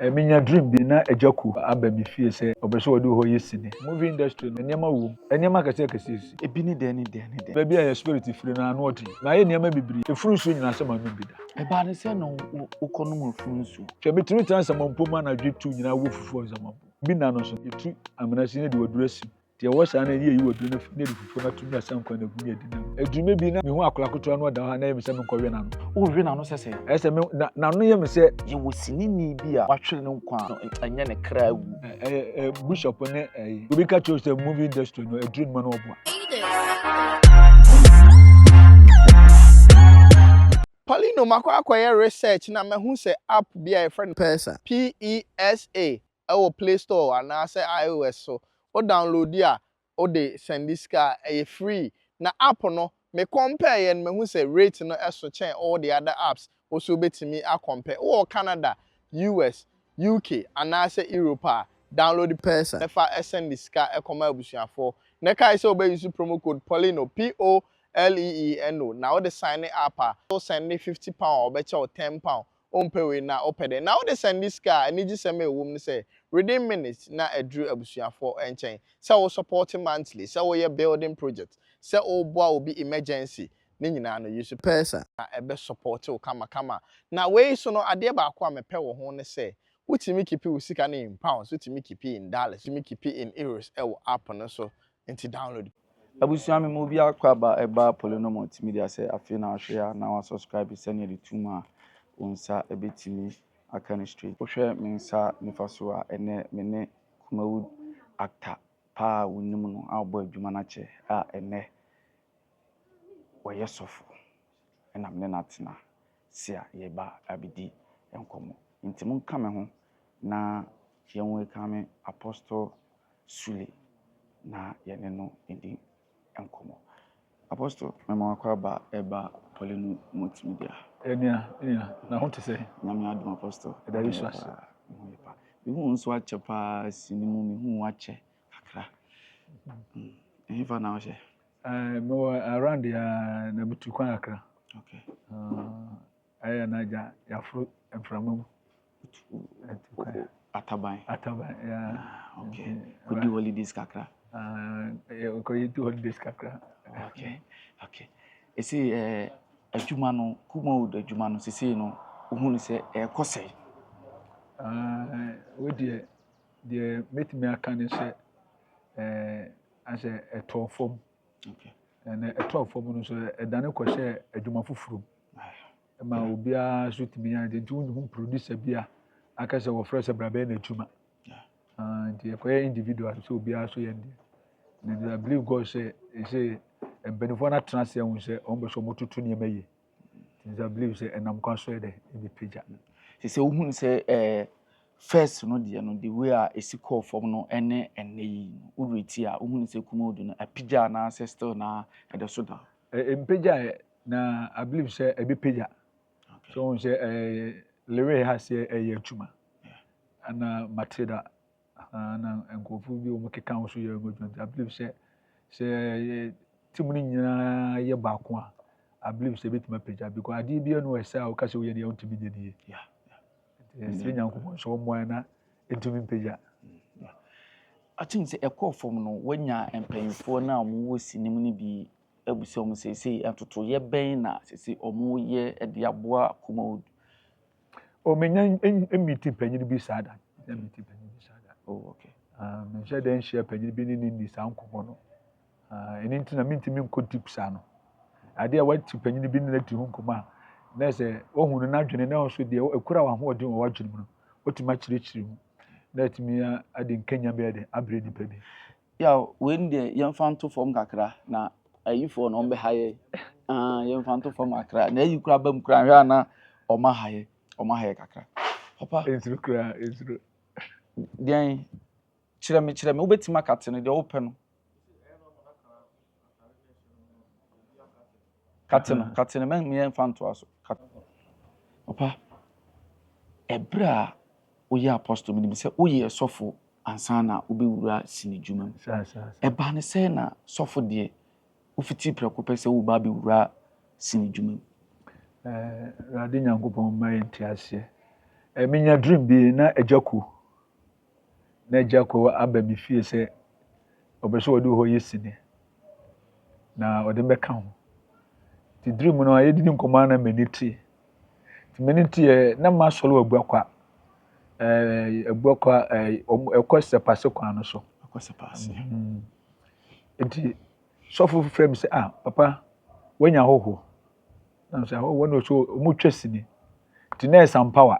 Minya dream bi na ejaku aba mi fie se obeso wodi ho yesini movie industry no niam wo niam kase ebi ni de baby a spirit free na no odi na ye niam bibiri efuru so nyina se ma no bida eba ne se no ukonu mu funu so hwe mitimi tan samampo ma na dwetu nyina wo fufu zamampo bi na no so yetu amenasi ne de wadurasi tie wo sa na ye yi waduru na ne de fufu na tumi asam kwa na gumi adina edume bi na me hu akolakoto no da ha na ye me se me nkɔwe na no o hwe na no sese ɛsɛ me na no ye me se ye wo sinini bi a watwere ne nkwa anya ne kra wu bishop ne obi ka cho say movie industry no eduru no oboa Paulino makwa research na mehu se app bi a friend PESA PESA our Play Store and say iOS so o download ya o de send this car free na app no me compare yen mehu se rate no eso chen all the other apps also betimi a compare o Canada US UK and say Europe download the PESA nefa send this car e koma abusuafo na kai say obe use promo code Paulino POLEENO now the sign up so send £50 or better or £10 on pay we na opede now the send this car and you send me a woman say within minutes na a drew abusia for enchain so we supporting monthly so we building project so o boa will be emergency ni nyina no use person na e be support o kama na we so no ade ba akwa me pɛ wo ho ne say wutimi keep we sika na in pounds wutimi keep in dollars wutimi keep in euros e wo app no so into download abusuame mo bi akwa ba eba Paulino multimedia say afi na ahwe ya na wa subscribe send the tuma unsa ebetimi akane street ohwe mensa nifaso a ene mene Kumawood actor pa wonim no abo adwuma na che a ene woyesofo ena mene natena sia yeba abidi enkomo ntimu kame ho na yenwe kame Apostle Sule na yene no edi enkomo Apostle mema akwa ba eba Paulino multimedia enia na ho te say nyame adom Apostle da yesu ase bi hu nso ache pa sinimu mi hu ache kakra fa na o mo around ya na bitu kwa akra okay aya na ja ya fro enframam ataban ya okay could do holidays kakra ko yitu holidays kakra okay esi adwuma no Kumawood adwuma no sisi no ohunu se ekosai we de metimi aka ne se ase etofom okay na etofom no so edane ko se adwuma fufuru ma obia so timi ya de ntu producer bia aka se wo fresh brabe na adwuma de ko individual so obia so yende na I believe God say benefo na trans ya hu se on be so motutu ne maye I believe say enam kwa so de be page sisi ohunu se first no de no the way a esi call from no ene yi ureti a ohunu se Kumawood no apija na still na ede so da page na I believe say e be page so on say lewe has ye adwuma ana Matilda na enkofu bi o mekeka ho so ye godwon I believe say timuni nyina ye ba ko a I believe say betima page because ade bi no esa o ka se wo ye ne ontimi de die yes nyanko so mo na entumi page I think say call from no wanya empanyfo na omo wo sinim ni bi abuso omo sei atoto ye ben na sei omo ye de aboa Kumawood o menya meeting panyin bi sada meeting panyin bi sada oh okay me share den share panyin bi ni sankomo no eni ntina mintimi nko tips ano ade a wati panyin bi na ti hu nkoma na se ohunu na dwene na so de ekura wa ho odin wa dwene mu otuma chirechiri mu na timi ade nkanya be de abre ni pa bi ya when de yemfanto form kakra na ayifo no mbe haye yemfanto form akra na ayikura bam kura hwa na oma haye kakra papa ezru kura den chire me obetima katene de open no katene men me yemfanto aso papa ebra oye Apostle mi se oye sofo ansa na obewura sinidwuma eba ne se na sofo de ofiti preko pese wo ba bewura sinidwuma rade nyankopon ma enti ase Minya dream bi na ejako. Na ejako aba mi fie sɛ obeso wodi ho yesini. Na ode bɛka ho. Ti dream no ayedi ni nkɔmɔ na meniti. Ti meniti na ma sɔlo abuakwa. Abuakwa ekɔ sepase kwa no so. Akɔ sepase. Enti sɔfo frɛ me sɛ papa wanya hoho. Na sɛ ho no so mu twesini. Ti na Sampawa.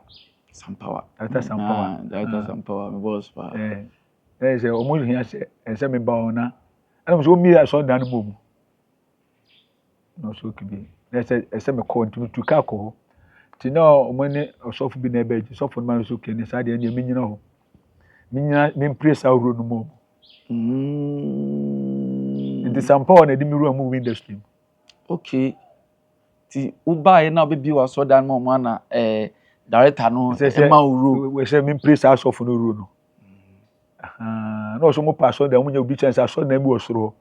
Director Sampawa, my boss pa. Sɛ omo hia sɛ me ba ona. Ana so mi aso dan no mu. No so kibi. Na sɛ me call nti tu ka ko. Ti na omo ne sɔfo bi na ebe ji sɔfo no ma so kene sa de ne minyina ho. Minyina me praise awro no mu. Nti Sampawa na di mi ru mu industry. Okay. Ti uba na obi wa so dan mo na director no ma uru we say me praise asofo no uru no no so mo pass on dem mo nya obi chance aso na mi osoro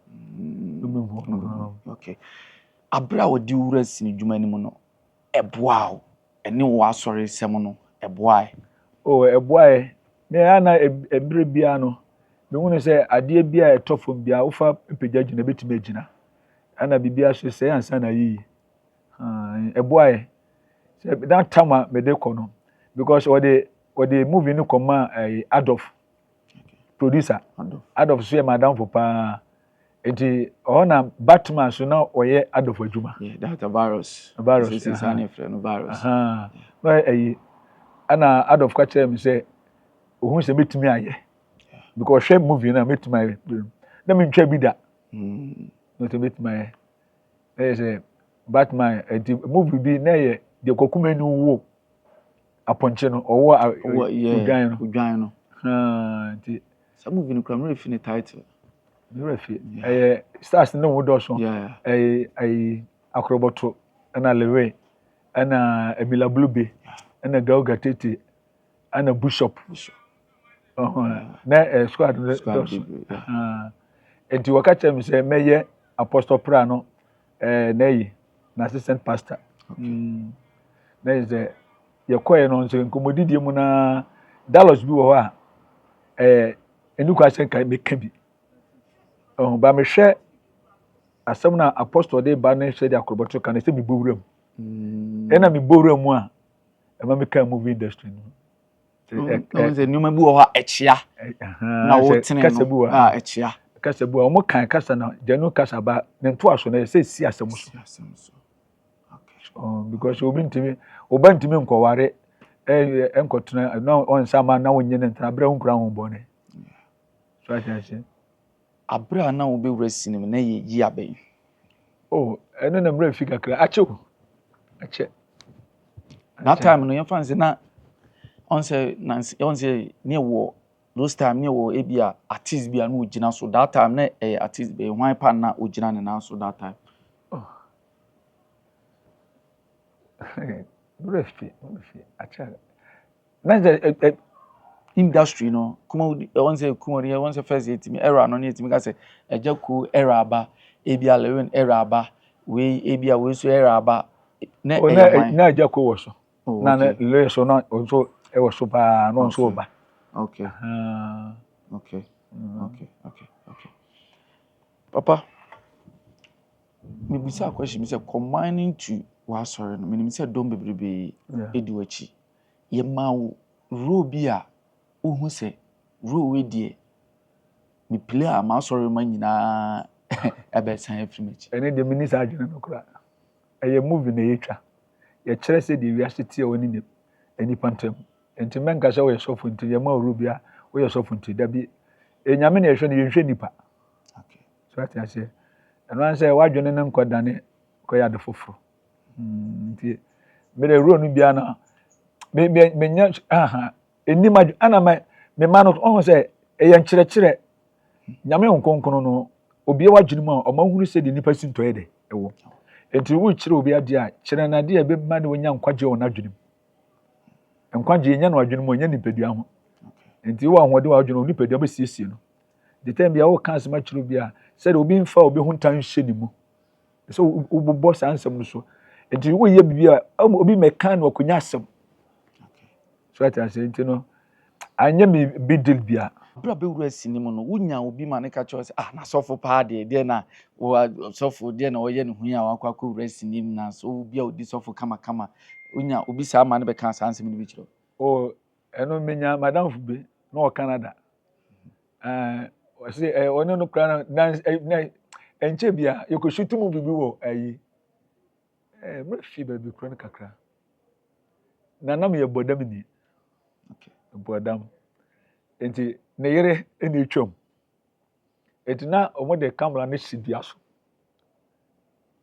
okay abra odi ura sini dwuma ni mu no eboa ene wo asori sem no eboa eboa me ana ebre bia no me hu ne say ade bia etofom bia wo fa pegya gina betime agina ana bibia so say ansa na yi eboa that time me dey kono because what the movie no come Adolf producer Adolf so madam for pa enti na Batman so na oye Adolf adwuma that virus this is an friend virus ana Adolf ka tell me say ohun se metimi aye because share movie na metimi aye na me ntwa bi da no to metimi aye say Batman enti movie bi na ye de kokumani wo aponche no owo udwan no nti some movie no kram refi ni title refi stars no wo do so akroboto ana lewe ana Emila Blube ana Gauga Tete ana Bishop na squad do so enti wakacha mi say meye Apostle Prano na assistant pastor na is yekoye no nso nkomodidie mu na Dallas bi wo ho a enuku asen kai meka bi ba me hwe asem na apostle de ba na hwe de akroboto kan se bi bowuram na me bowuram mu a ma me ka movie industry no se nyuma bi wo ho echia na wo tene no echia kasa bu o mo kan kasa na janu kasa ba ne nto aso na se si asem so because obi ntimi nkoware enkotuna na on sama na wonye ne ntra bra hunkura ho bone so ahyase abra na wo be wura sinim na ye yi aben eno na bra fika kra ache that time no yefan se na on say ne wo those time ne wo ebia artist bia no ogina so that time na artist be hwan pa na ogina ne na so that time Refi acha na the industry no kuma won say first etimi era no ne etimi ka say ejaku era aba ebia lewin era aba we ebia we so era aba na ejaku wo so na le so na so e wo so ba no so ba okay papa me bisa question me say combining to wa sorry no me say don bebrebe ediwachi ye ma ro bi a ohu say ro we die me play a ma sorry ma nyina ebe san afrimechi ene de minister adwene no kra eye movie na yetwa ye kire say de wiase tie woni ne eni pantem enti menka sha we sofo enti ye ma ro bi a we ye sofo enti da bi enyame na ehwe ne ye hwe nipa okay so ati ase eno an say wadwene ne nkodane koya de foforo nti me de ro no bia na me nya eni ma ana me ma no on say eye nkyere nyame onkonkon no obi wadwene mu a o ma huru se de nipa sintoye de ewo enti wo kyere obi ade a kyere na de be ma de wonya nkwaje won adwene mu nkwaje nya na adwene mu nya nipadua ho enti wo ahode wa adwene nipadua be siesie no de time bia wo kan se ma kyere obi a se de obi mfa obi huntan hye ni mu so wo boss ansem no so enti wo ye bibia obi mekan no akonya asem so ati ase nti no anya me big deal bia bra be wura sinimo no wonya obi ma ne ka cho say na sofo pa de na wo sofo de na oye ne hu ya wakwa ko wura sinim na so obi a odi sofo kama wonya obi sa ma ne be kan sa nsem ne bi kiro o eno menya madam fube no Canada o se ono no kra na enche bia yekoshutu mu bibi wo ayi me fi ba bi kra kakra na nam ye bodam ni okay bodam enti ne yere eni twom enti na omo de camera ne sidia so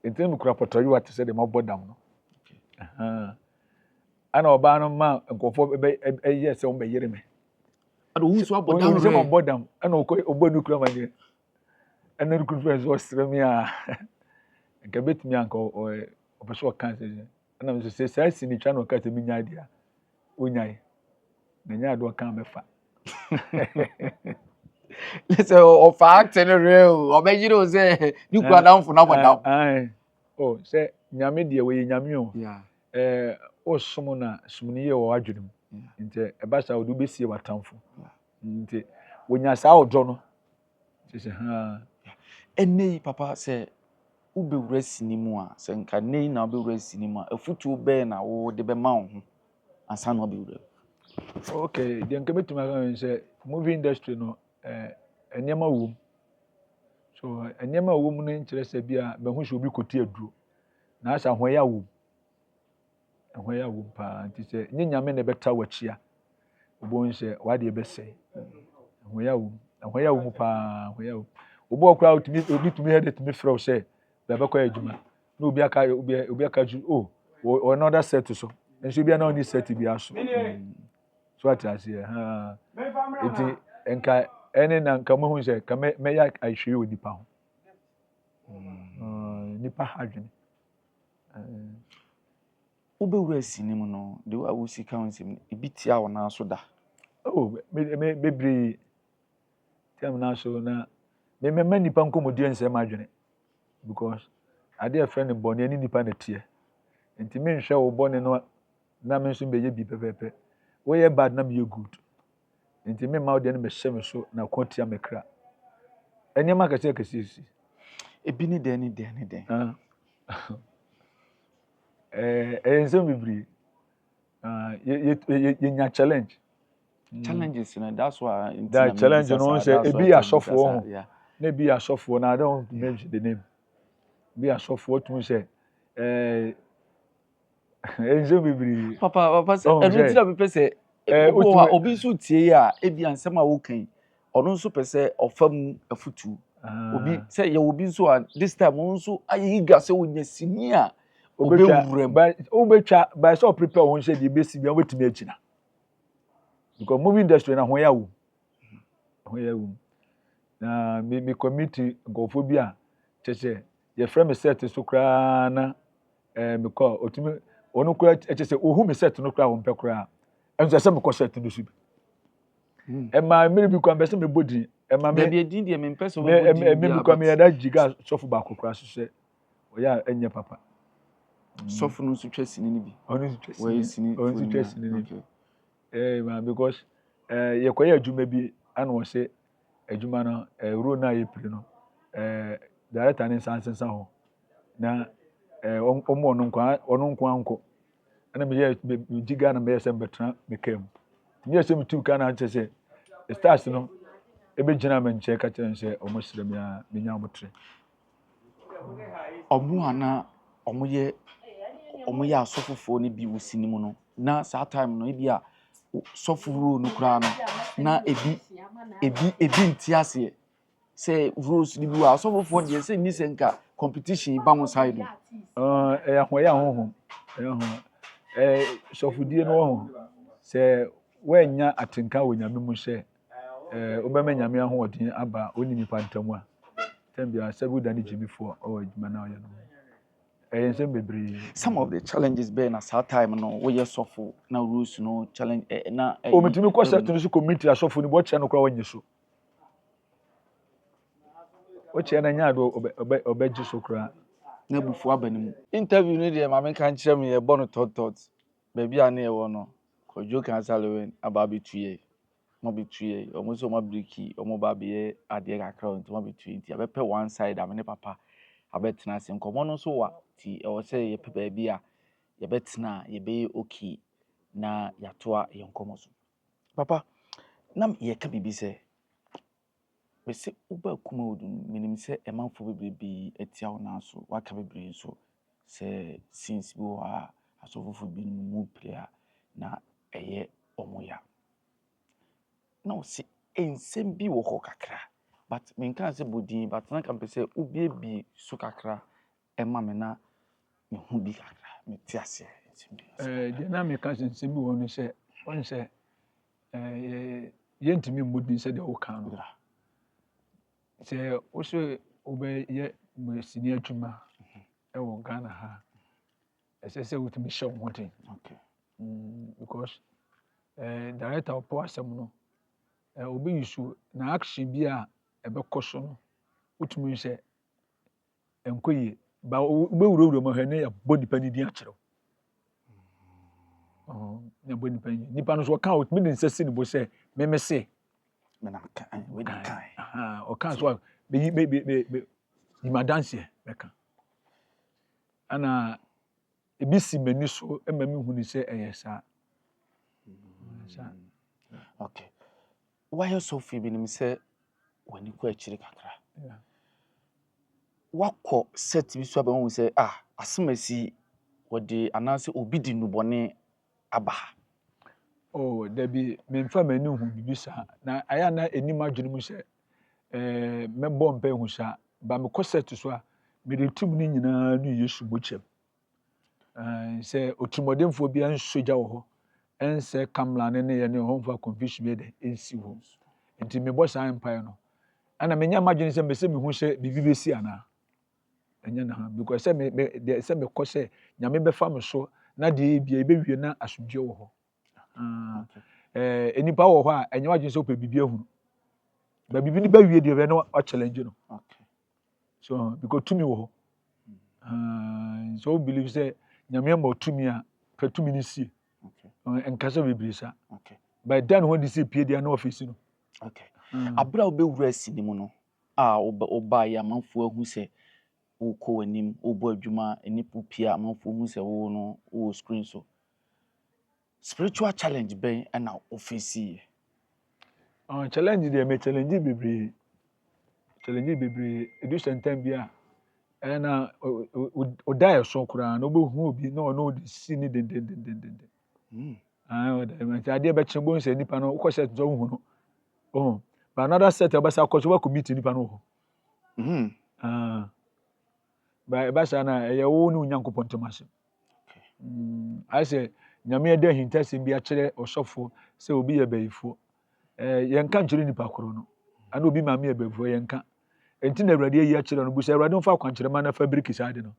enti me kura potoyi wate se de mo bodam no ana oba no ma nkofo be ye se o be yere me ado hu so abodam re mo bodam ana obonu kura ma ne ana rukun friends o stremi a nke betimi anka o be so kan se ana me se sai sini twa no ka te minya dia onyai na nya do kan me fa listen o fact no real o be yiro say ni kura down for na bodam oh say nyame de we nyame o yeah o somo na somni ye o adwunem nti e ba sa odu besie watamfo nti wonya sa ojo no se enei papa say ube wura sinimu a se nka nei na ube wura sinimu a afutu be na wo de be ma wo ho ansa na ube wura okay de nka betuma kan say movie industry no enema wo so enema wo mu no nkire se bia be hu se obi koti aduro na asa ho ya wo pa nti se nyanyame na beta wachia obo nse wade be sei ho ya wo mu pa ho ya wo obo okra obi tumi head tumi frɛ say be be kwa adwuma na obi aka ju another set so nso bia na oni set bia so so atase enti enka ene na nka mo hu say ka me ya ahwe onipa ho nipa hadwene ube wura sinimu no de wa wo sika onsem ibi tia wo na so da me bebre tem na so na me nipa nkomodi ensem adwene because ade a friend bone ani nipa na tie enti me nhwe wo bone no na me nso beye bi pepepe wo ye bad na me ye good enti me ma wo de na me hye me so na kontia me kra eni ma ka se kasisi ebi ni den ensem bibri ye nya challenge challenges na that's why that challenge no say ebi asofo ho na ebi asofo na I don't want to mention the name bi asofo tun say enzo bibiri papa say enu ti da be say obi so tie ya ebi ansem a wo kan ono nso pese ofam afutu obi say ye obi nso this time ono nso ayiga say wonya sini a obetwa by so prepare won say the besi bia wetimi akina because movie industry na ho ya wo na me committee ngofo bi a cheche ye frame set so kra na me call otimi onu kra cheche ohu me set no kra wo mpe kra enso se me ko set no subi e ma me bi kwa mbese me bodi e ma me be din de me mpe so bodi me bi kwa me da giga sofu ba kokra so se oya enye papa sofu no so twa sini ni bi onu twa sini ni ma because ye koya adwuma bi ana wo se adwuma no ro na ye piri no director ne sansensa ho na omo no nkwa anko ana me ye giga na me ye se betra me kam me ye se me tu kana nche se stars no ebe gina me nche ka chen se omo sire me a me nya motre omo ana omo ye asofofo ne bi wo sinimu no na saa time no ebi a sofuru no kra no na ebi ntiase say rules ni bi wa sofofo de say ni senka competition ba mo side ahoya honhom sofudie no ho se wanya atenka wonyame mu se obema nyame ahoodin aba oni nipa ntamu a tambia sebu dani jimifo adwuma na oya no ensem bebri some of the challenges be na saa time no we yes sofo na rules no challenge na omitimi ko set no so committee asofo ni bo che no kra wanye so o che na nya do obeji so kra na bufu abanimu interview ni de ma me kan kire me ye bono tot ba bia na ye wo no Kojo cancer lewen ababi tuye. Mo bi tuye. Omo so mo briki, omo ba be ade kakra nti mo bi tuye. Nti abepe one side am ne papa abetena se nkomo no so wa ti e wo se ye pe ba bi a ye betena ye be okay na yatoa ye nkomo so. Papa, nam ye ka bibi se we se uba kuma odun minim se emanfo bebrebe etia wo na so waka bebrebe so se since bi wa asofofo bi mu player na eye omoya na o se ensem bi wo ho kakra but me kan se bodin but na kan pese ubie bi so kakra ema me na me hu bi kakra me ti ase ensem bi de na me kan ensem bi wo no se on se yentimi modin se de wo kan no se wo so obe ye sini atuma e wo Ghana ha ese wotimi show hoten okay because director of power asem no obi yusu na action bi a ebe koso no wotimi se enkoye ba ube wuro mo hene ya body pani din akere na body pani nipa no so kan wotimi din sesi ni bo se memese me na kan we na kan o kan so be ima dance be kan ana ebi si mani so ema me hunu se eyesa okay why so fi bi nim se wani ko akiri kakra wakọ set bi so aba hu se asemasi wodi ananse obi di nubone aba dabi memfa mani hu bibi sa na aya na enim adwene mu se mebọ mpa hu sa ba me ko set so a me de tum ni nyina no Yesu bochem se otumodemfo bi an soja wo ho ense kamla ne ye ne ho mfa confusion be de ensi ho nti me bo sa empire no ana menya madwene se me se me hu se bibi besi ana enya na because se me ko se nyame be fa me so na de bia e be wie na asudwe wo ho enipa wo ho a enya madwene se ope bibi ehunu ba bibi ni ba wie de be na o challenge no okay so because to me wo ho so believe say nyame ma otumi a fatumi ni sie okay enkasa bebrisa okay by then when this pie dia na office no okay abra obewura sinimu no oba ya manfo ahu se ukọ anim obo adwuma enipu pia manfo hu se wo no wo screen so spiritual challenge ben na office challenge dey me challenge bebree education time bia na o die so kura na obehu obi na no di si ni den o dey me ade be chimbo nse nipa no ukọ set zo hu no but another set obasa akọ wa committee nipa no ho ba sa na ye wo ni Onyankopon temase I say nyame eda hintase bi a kire osofo se obi ye bayifo yenka nkire nipa koro no ana obi ma me ye bayifo yenka enti na awrade yi a kire no bu se awrade mfa kwankire ma na fabric side no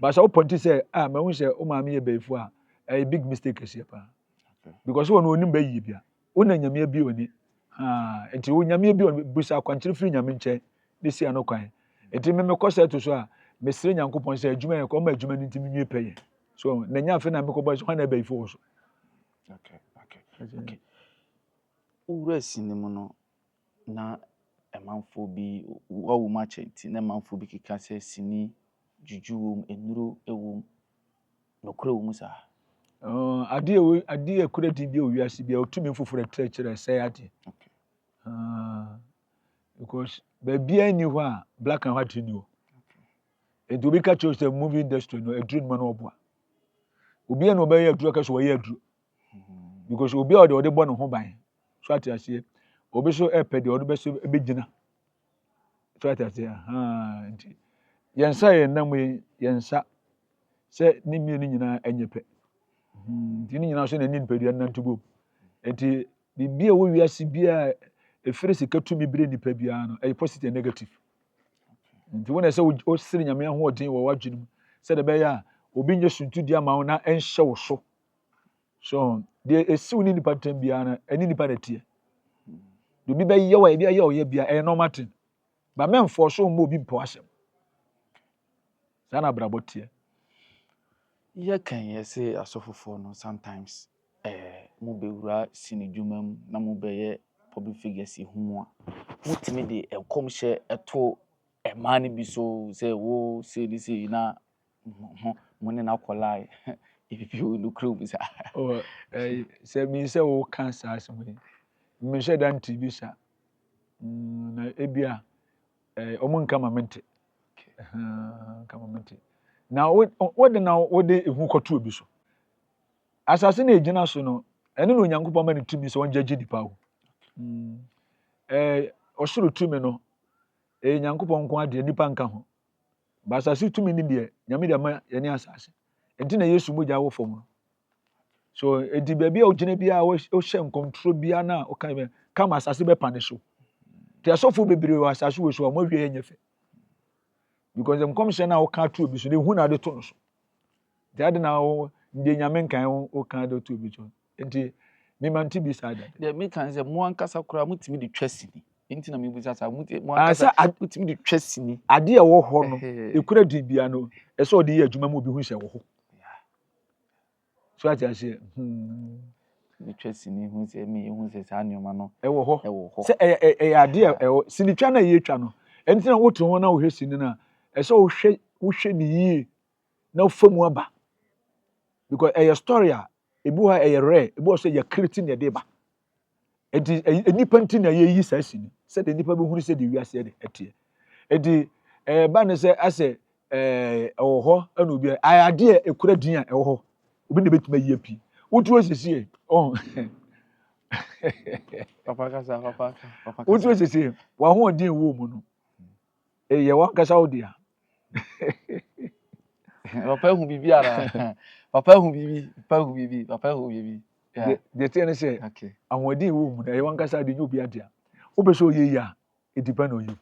ba sa wo ponti se ma hu se o ma me ye bayifo a big mistake ese pa because wo no onim bayi bia wo na nyame bi oni enti wo nyame bi oni bu sa kwankire free nyame nche de sia no kwan enti me ko se to so a mesire Nyankopon se adwuma ye ko ma adwuma ni ntimi nwie peye so na nya fe na me ko boy so na bayifo so okay ura sinimu no na emanfo bi wawu ma chenti na emanfo bi kika se sini jujuwum enuro ewum nokura wum sa ade ekurati bi owiase bi otumi foforo trekere say ade okay because bia ni ho a black and white ni o edo bi ka cho say movie industry no edru no oboa obi na obaye adru ka so waye adru because obi a ode bo no ho ban so atiase obi so epe de ode be so ebegina so atiase nti yensa ye nam yensa se ni mi ni nyina enyepe nti ni nyina so na ni npadua nantugo nti bibia wo wiase bia efere sika tumi bire nipa bia no e positive and negative nti wona se o sire nyame ho odin wo wadwinum se de be ya obi nye suntu dia ma na enhye wo so de esiw ni nipa tem bia na eni nipa na tie do bi be ye wa bia ye o ye bia e normal thing ba men for so mo obi mpo asem sana brabo tie ye kan ye say asofofo no sometimes mo bewura sini dwuma mu na mo bɛyɛ public figures hu a mutimi de ɛkɔm hyɛ ɛto ɛmaa ne bi so sɛ wo sei na mo ne na kɔlaa ebibi o no kuro bi sa sɛ mi sɛ wo ka saa asɛm yi mi hyɛ dan TV sa na ebia ɔmo nka ma mente nka ma mente na wo de ehu kɔto obi so asase na egyina so no ɛne na Onyankopɔn ma ne tumi sɛ ɔngyegye nipa wo ɔsoro tumi no Nyankopɔn nko adeɛ nipa nka ho ba asase tumi ne deɛ Nyame de ma yɛne asase enti na Yesu mogya wo fam no so edi baabi a ogyina bi a wohyɛ nkɔntoro bia na ɔka me kama asase bɛpa ne so te asɔfo bebree wɔ asase wɔ so a mo wie nyɛ fɛ because them come na woka to obi so de hu na de to no so de ade na wo de Nyame nkan wo ka de to obi so enti me man ti bi sa da de me kan sɛ mo ankasa kora mutimi de twa sini enti na me bu sasa mo ankasa mutimi de twa sini ade a wo hɔ no ekura di bia no ɛsɛ ɔde yɛ adwuma ma obi hu hyɛ wo ho so ati ase de twa sini hu sɛ me hu sɛ saa nneɛma no ɛwɔ hɔ sɛ ɛyɛ ade a ɛwɔ sini twa na yɛ twa no enti na wotu ho na wo hwɛ sini na ɛsɛ wohwɛ ni yie na famu aba because ɛyɛ story a ebi hɔ ɛyɛ rare ebi hɔ sɛ yɛ creating yɛ de ba enti nipa nti na yɛ yi saa sini sɛ de nipa bi hunu sɛ de wiase yɛ de ɛteɛ enti ba ne sɛ asɛ ɛwɔ hɔ ɛna obi ayɛ ade a ekura din a ɛwɔ hɔ obi na betuma yie pii wotu osiesie papa wotu osiesie wa ho odin wo mu no yɛ wa kasa wo dia papa hu bibi ara papa hu bibi de tie ne sɛ ahoɔden wo mu na yɛ wa kasa de nyu obi adia wo pɛ sɛ oyɛ yi a it depend on you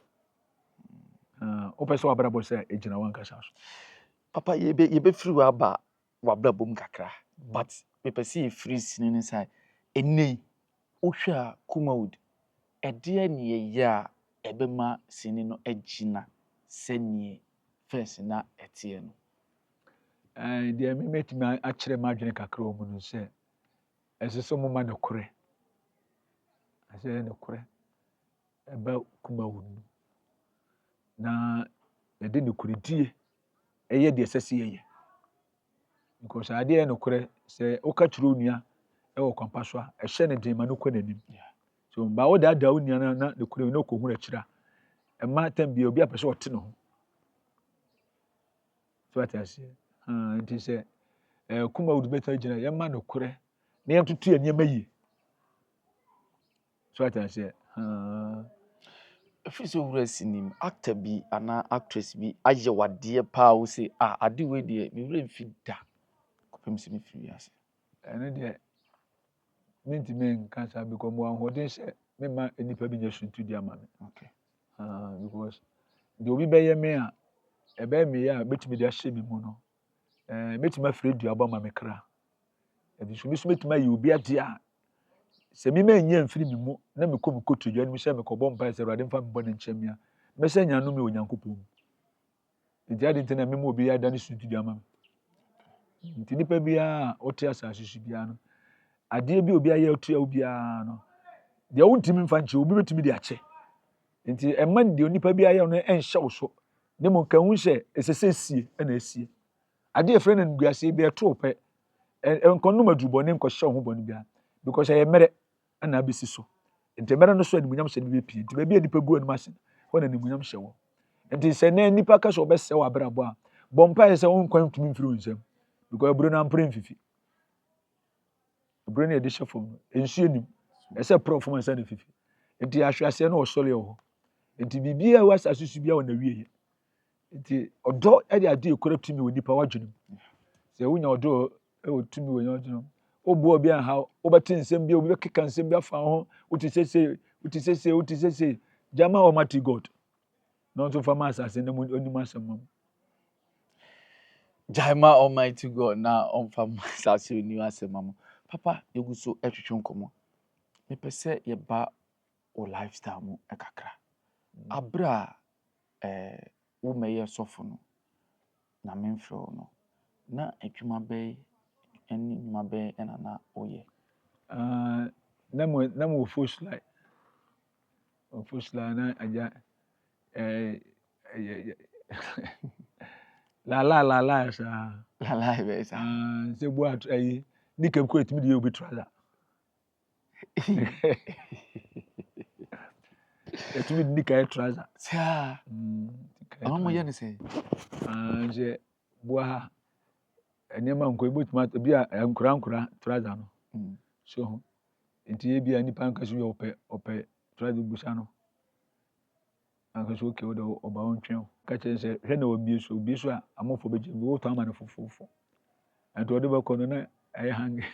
wo pɛ sɛ wabrabɔ sɛ egyina wa kasa so papa ye be free wa ba wabrabɔ mu kakra but me pɛ sɛ yɛ free sini ne sai enei wo hwɛ a Kumawood ɛdeɛ ne yɛ a ɛbɛma sini no agyina sɛnea first na ɛteɛ no deɛ me metumi akyerɛ m'adwene kakra wɔ mu no sɛ ɛsɛ sɛ mo ma no korɛ ɛsɛ ne korɛ ɛba Kumawood no na yɛde ne koredie ɛyɛ deɛ ɛsɛ sɛ yɛyɛ because adeɛ no korɛ sɛ woka kyerɛ onua ɛwɔ kwampa so a ɛhyɛ ne den ma no kɔ n'anim so ba wo da onua na ne korɛ no kɔ hu akyira ɛma tam bi obi apɛ sɛ ɔte ne ho so atase nti sɛ Kumawood bɛta gyina yɛma no korɛ na yɛntoto yɛ nneɛma yie so atase ɛfiri sɛ wura sinim actor bi anaa actress bi ayɛ wadeɛ paa wo sɛ ade wei deɛ me wura mfi da kɔpem sɛ me firi ase ɛno deɛ mentimi nka saa because mo ahoɔden sɛ mema nipa bi nyɛ suntu di ama me because deɛ obi bɛyɛ me a ɛbɛyɛ me yɛ a bɛtumi de ahyɛ me mu no bɛtumi afiri dua bɔ ma me kra ɛbi so bɛtumi ayɛ obi ade a sɛ me manyɛ mfiri me mu na mekɔ me kɔto dua no mu sɛ mekɔbɔ mpaeɛ sɛ Awurade mfa me bɔ ne nkyɛn me a mɛsɛ nya no me Onyankopɔn mu nti ade nti na mema obi yɛ ada ne suntu di ama me nti nipa biara a ɔte asase so biara no adeɛ bi obi ayɛ otua obiara no deɛ wontimi mfa nkyɛ obi bɛtumi de akyɛ nti ɛma deɛ nipa bi ayɛ no ɛnhyɛ wo so ne mo kan hu sɛ ɛsɛ sɛ sie ɛna asie adeɛ frɛ no nguase bi ɛto pɛ nkɔnum adurubɔne nkɔhyɛ ho bɔne biara because ɛyɛ mmerɛ ɛna abɛsi so nti mmerɛ no so animuonyam hyɛ no bɛpie nti baabi a nipa gu anim ase hɔ na animuonyam hyɛ wɔ nti sɛ na nipa ka sɛ ɔbɛsɛ wɔ abrabɔ a bɔ mpaeɛ sɛ wonkwan ntumi mfiri wo nsam because aburo no ampere mfifi aburo no yɛde hyɛ fam no nsuo nim ɛsɛ prɔ fam ansa na fifi nti ahweaseɛ no ɔsɔre wɔ hɔ nti biribiara wɔ asase so biara wɔ na wie nti ɔdɔ ɛde ade ekura tumi wɔ nipa wadwene mu sɛ wonya ɔdɔ ɛwɔ tumi wɔ nya wadwene mu obu obi aha wobɛte nsɛm bi obi bɛkeka nsɛm bi afa ho wote sɛ gyama Almighty God na nso fama asase na onim asɛm mu gyama Almighty God na ɔmfa asase onim asɛm mu papa egu so ɛtwetwe nkɔmɔ mepɛ sɛ yɛba o lifestyle mu ɛkakra abra wo mɛyɛ sɔfo no na memfrɛ no na adwuma bɛyɛ any mabe and ana oye. Namo first line. First line aja la sa. La be sa. Se boat ni kem ko etimi de obi trouser. Etimi ni kai trouser. Sa. Mo ye ne say. Je boa enema nko ebotuma bi a nkura trouser no. So nti e bia nipa nka so ye opɛ trouser busa no. Anka so ke oda oba ontwen. Ka che se hwe na obi so a amofo be jibu wo to ama ne fofofo. Anto ode ba kono na ay hang.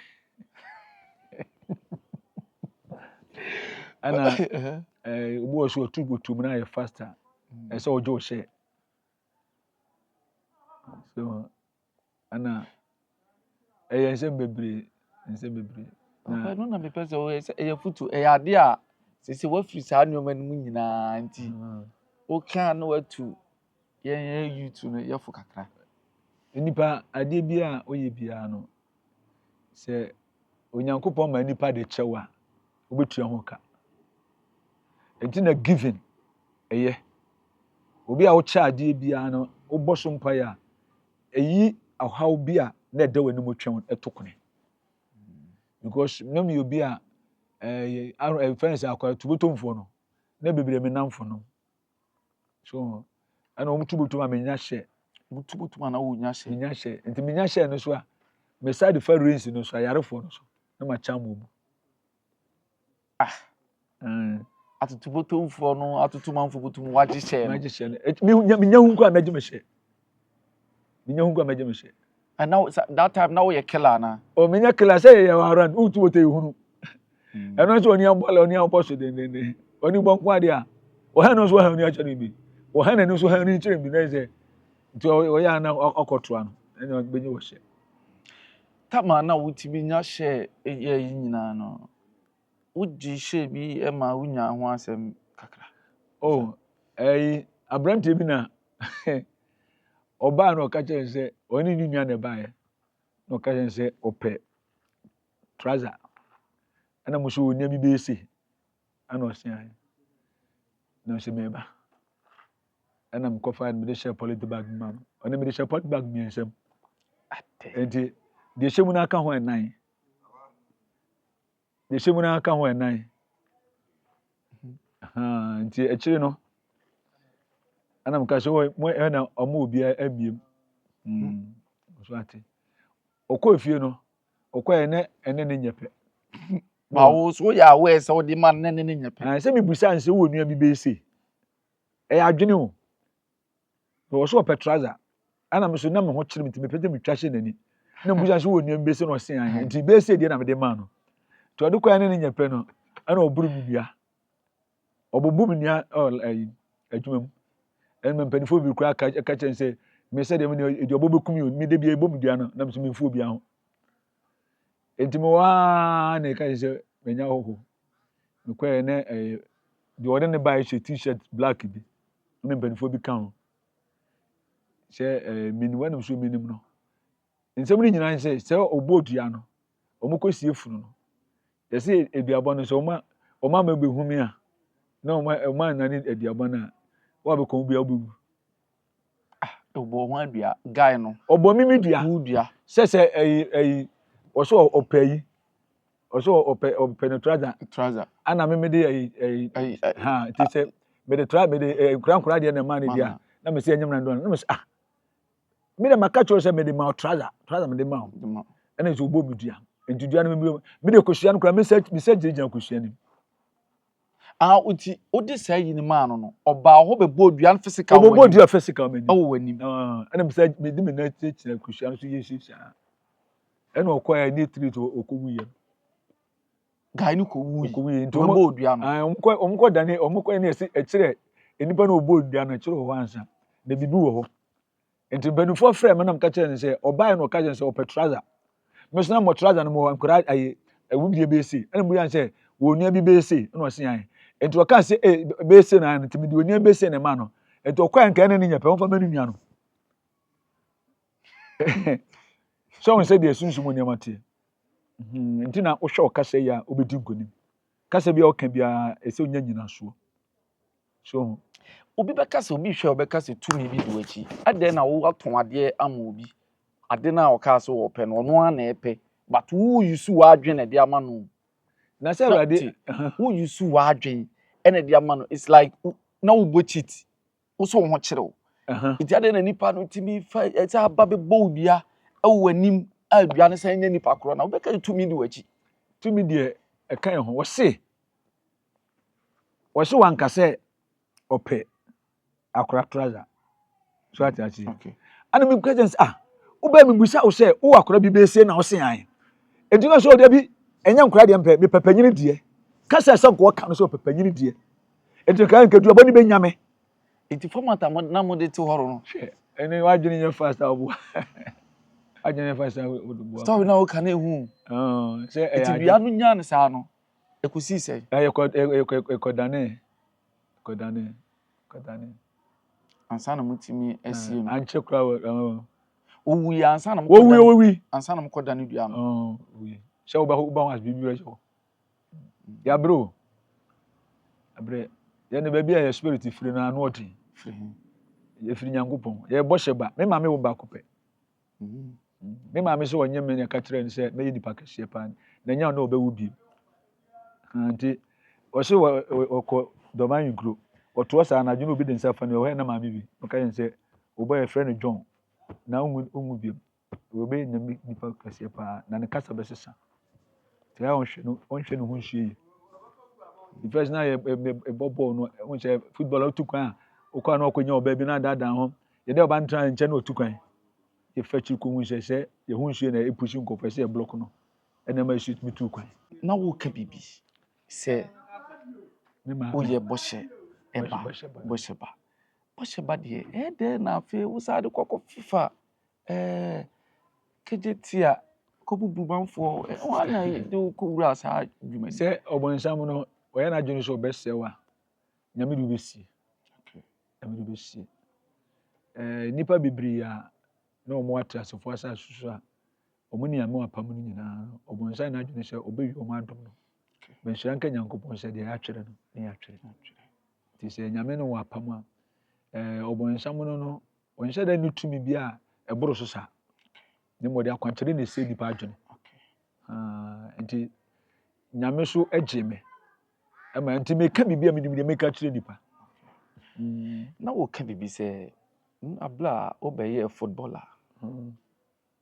Ana obi wo so tubutum na ye faster. E se ojo she. So ana nsem bebre. Na no na me pese o e futu e ade a sese wafiri saa nneoma no mu nyinaa nti o kan no watu ye YouTube no ye fo kakra nipa ade bia oye bia no se onyankopon ma nipa de chewa obetua ho ka enti na giving eye obi a wo cha ade bia no wo boso mpa ya eyi ahaw bia na da wani mo twɛn etokone because no me obi a friends akwa tubutomfo no na bebre me namfo no so ana o mutubutum a menya hye mutubutum na wo nya hye enti menya hye no so a me side for rains no so ayarefo no so na ma chamo mu atutubutomfo no atutumanfo butum waje hye no menya hunku a meje me hye menya hunku a meje me hye and now that time now you killer na o menya killer say you around utubote ihunu eno so oni ambola oni amposo de oni bonko ade a o ha no so ha oni acha no bi o ha na no so ha ni kire bi na say nti o ya na okotoa no eno benye wo hye tama na wutimi nya hye ye nyina no uji hye bi e ma unya ho asem kakra abrante bi na oba no ka kire say oni ni nua na baaye no ka kire say opɛ trouser ana mo so onia bi be ese ana osia na se meba ana m kofa me de share poly bag man ona me de share poly bag mi ensem enti de shemu na aka ho enan enti ekire no ana m ka so mo na omo obi abiem so ate okofie no okoye ne nyepe ma wo so ya we se wo di man ne nyepe se mi busa nse wo nua bi be ese adwene o wo so opɛ trouser ana me so na me ho kire mi pete mi twa hye nani na busa nse wo nua bi be ese no se an nti be ese de na me de man no to ade koya ne nyepe no ana oburu mi dua obobu mi nua adwuma mu en mpanifo bi kura ka kire nse me se de me de obobu kumi mi de bi ebo mi dua no na me so me fu obi aho enti mo wa na ka nse menya hoho me koye ne de order ne buy t-shirt black bi me mpanifo bi kan se mini wanum so minim no nsem ni nyina nse se obodua no omokosie funu no yesi eduabo no so oma ma behumi a na oma nani eduabo na wa be kon bia obu obo ho adua guy no obo mimi dua se oso opayi oso opɛ no trouser ana me de ti se me de kura de na ma ne dia na me se enyem na ndo na me se me de maka cho se me de ma trouser me de ma ana so obo mi dua enti dua no me de kosua no kura me se gina kosua ni uti odi say yin ma no oba ho be bo dua physical woni obo dua physical mani wanim ana me se me de me na chira kosua no so yeshi sha ena okoya ni treat okowu ye guy ni ko wu nti obo dua no omko dane omko ne esi ekire enipa na obo dua no kire ho ansa na bibi wo ho enti benufo frɛ me na mka kire ne se obae no ka kire se opɛ trouser me so na mo trouser no mo ankura aye awubie be esi ena mu yan se wo nua bi be esi na ɔse an enti oka se be esi na enti me de onua be esi na ma no enti okoya nka ne nyɛ pɛ won fa manu nua no So on said the sunsun ni amate nti na wo hwe okasa ya obedi nkonim kasa bia oka bia ese onya nyina so obi bɛkasa obi hwɛ obɛkasa tumi bi do akyi ade na wo aton ade ama obi ade na ɔka so wo pɛ no ɔno ana ɛpɛ but wo yusu wadwen de ama no na say awurade wo yusu wadwen ene de ama no it's like na wo bo cheat wo so ho kyerɛw iti ade na nipa no timi fa ɛsɛ aba be bo bia ɛwɔ anim adua no sɛ nya nipa koro na wo bɛka tumi do akyi tumi de ɛka ho wo se wanka sɛ ɔpɛ akora trouser so ati okay ana me questions wo ba me busa wo sɛ wo akora bi be se na wo se an enti no so o de bi enya nkora de mpɛ me papanyini de kasa sɛ ko ka no so papanyini de enti ka nkedu abɔ ni be nyame enti format na mo de te horo no ene wadwene nya fast awu adwene fast awu story na wo ka na ehu sɛ enti bia no nya ne saa no ekusi sɛ kodane ansa na mutimi asie no anche kra owu ya ansa na owi ansa na mkoda ne dua no owi sɛ wo ba has bibi re sɛ ya bro abre ya ne baby ya spirit free na no ɔtin ye free nyankopɔn ye bɔ hyɛ ba me ma me wo ba kopɛ me ma me so onye me ne ka kyerɛ ne sɛ me yi nipa kɛseɛ pa na nya na obewu bi nti ɔse ɔkɔ dɔman nkuro ɔto sa na dwene obi de nsa fa ne ɔhɛ na ma me bi ɔka yɛn sɛ obo yɛ frɛ no John na ungu bi obe nya nipa kɛseɛ pa na ne kasa bɛsesa tɛ ɔnhwɛ no ho nhwie the first na e bɔbɔ no unhwɛ football otukwan okwa na ɔkɔnya ɔba bi na dada ho ye de ɔba ntra nkyɛ na otukwan ye fachi ko hunhwɛ sɛ ye ho nhwie na e push nkɔfɛ sɛ block no ɛna ma shoot me tukwan na wo ka bibi sɛ me ma wo ye bɔhyɛ eba bɔhyɛ ba de de na afi wo sa de kɔkɔ fifa kejetia ko bubu banfo wa na de ko wura sa dwuma sɛ ɔbɔnsam no ɔyɛ na dwene so ɔbɛsɛwa nyame du besi nyame du besi nipa bibiri a na ɔmo atrasefo asa susu a ɔmo ni ame apam no nyinaa ɔbɔnsam na dwene sɛ ɔbɛwi ɔmo adom no bɛnhyira nka nyankopɔn sɛ deɛ atwere no ne atwere nti sɛ nyame no wɔ apam a ɔbɔnsam no ɔnhyɛ da ne tumi bi a ɛboro so sa ne mo de akwankyere ne sɛ nipa adwene nti nyame so agye me ama nti me ka bibia me de me ka kyerɛ nipa na wo ka bibi sɛ abla obeye footballer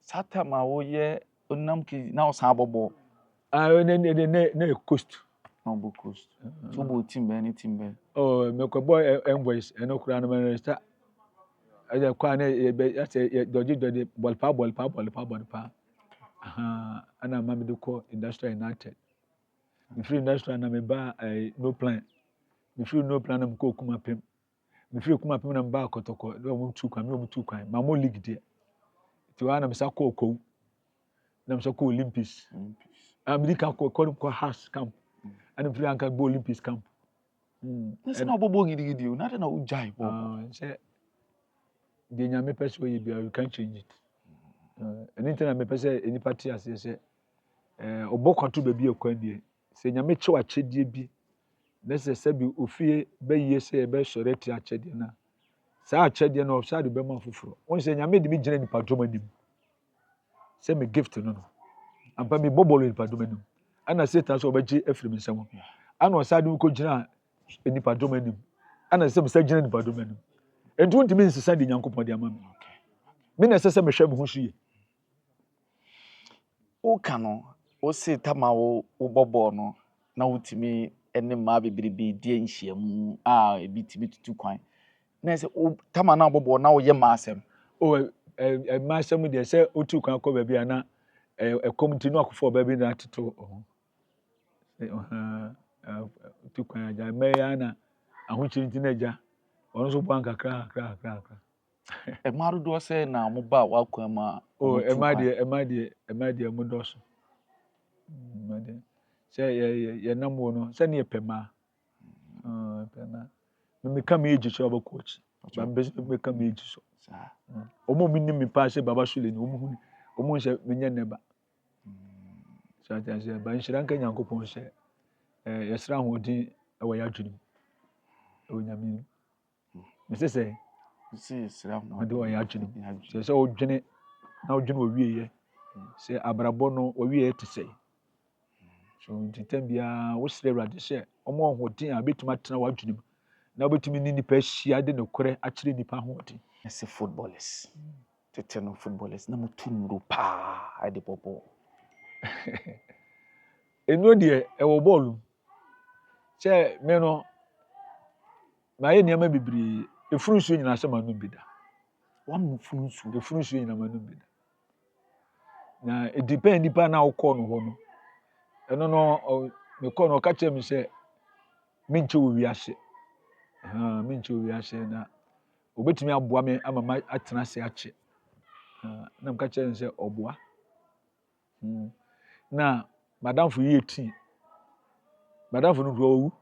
sata ma wo ye onam ki na o san bobo ne coast na bo coast so bo team be any team be me ko boy envoice eno kura no me sta aja kwa ne be ase doji ball pa ana ma me de ko Industrial United me free Industrial na me ba no plan me free no plan na me ko kuma pem me free kuma pem na me ba kotoko do mo tu kwan ma mo league de ti wa na me sa ko na me sa ko Olympics me ka ko house camp ana free anka go Olympics camp nse na bobo gidigidi o na de na o jai bobo say de nyame person we bia you can change it anything na me person any party as say obokwato ba bi ekwan die se nyame che wa chedie bi na se sabi ofie bayie se be sore ti achedie na sa achedie na ofsade be ma foforo won se nyame de mi gina nipa dom anim se me gift no no ampa mi bobolo nipa dom anim ana satan so obegye afrim nsem ana osade ko gina nipa dom anim ana se me sa gina nipa dom anim entu ntimi nsesa de nyankopon de ama me na se me hwe me ho hwie o kano o se tama wo bobo no na wutimi ene ma bebiribi die nhyiamu a ebi timi tutu kwan na se o tama na bobo na wo ye ma asem o ma asem de se otu kwan ko ba bia na community no akofo ba bi na teto otu kwan aja me ya na ahochiri ntinaja ono so bo ankakra maru do se na mo ba wa kwan ma ema de mo doso se ye namwo no se ne pema pema me ka me age so ba coach ba me ka me age so omo mi ni mi pa se baba sule ni omo hu omo hye menye neba so atiase ba nhira nka Nyankopɔn hye yesra hodin ewo ya dwunim ewo nyame mesese si sira ho ade wo ya dwunim se o dwene na o dwene o wieye se abrabɔ no o wieye te sei so ntitambia wo sre Awurade hye omo hodin a betuma tena wa dwunim na betumi ni nipa hia de ne kore a kire nipa hodin ese footballers tete no footballers na mutumro pa ade bobo eno de ewo ball che me no ma ye niam bibiri efuru nsuo nyina asema no bida wan funu nsuo efuru nsuo nyina ma no bida na it depend nipa na wo call no ho no eno no me call no ka che me se minche wo wiase minche wo wiase na obetumi aboa me ama ma atena se ache na mka che se oboa na madam fu ye ti madam fu no ro owu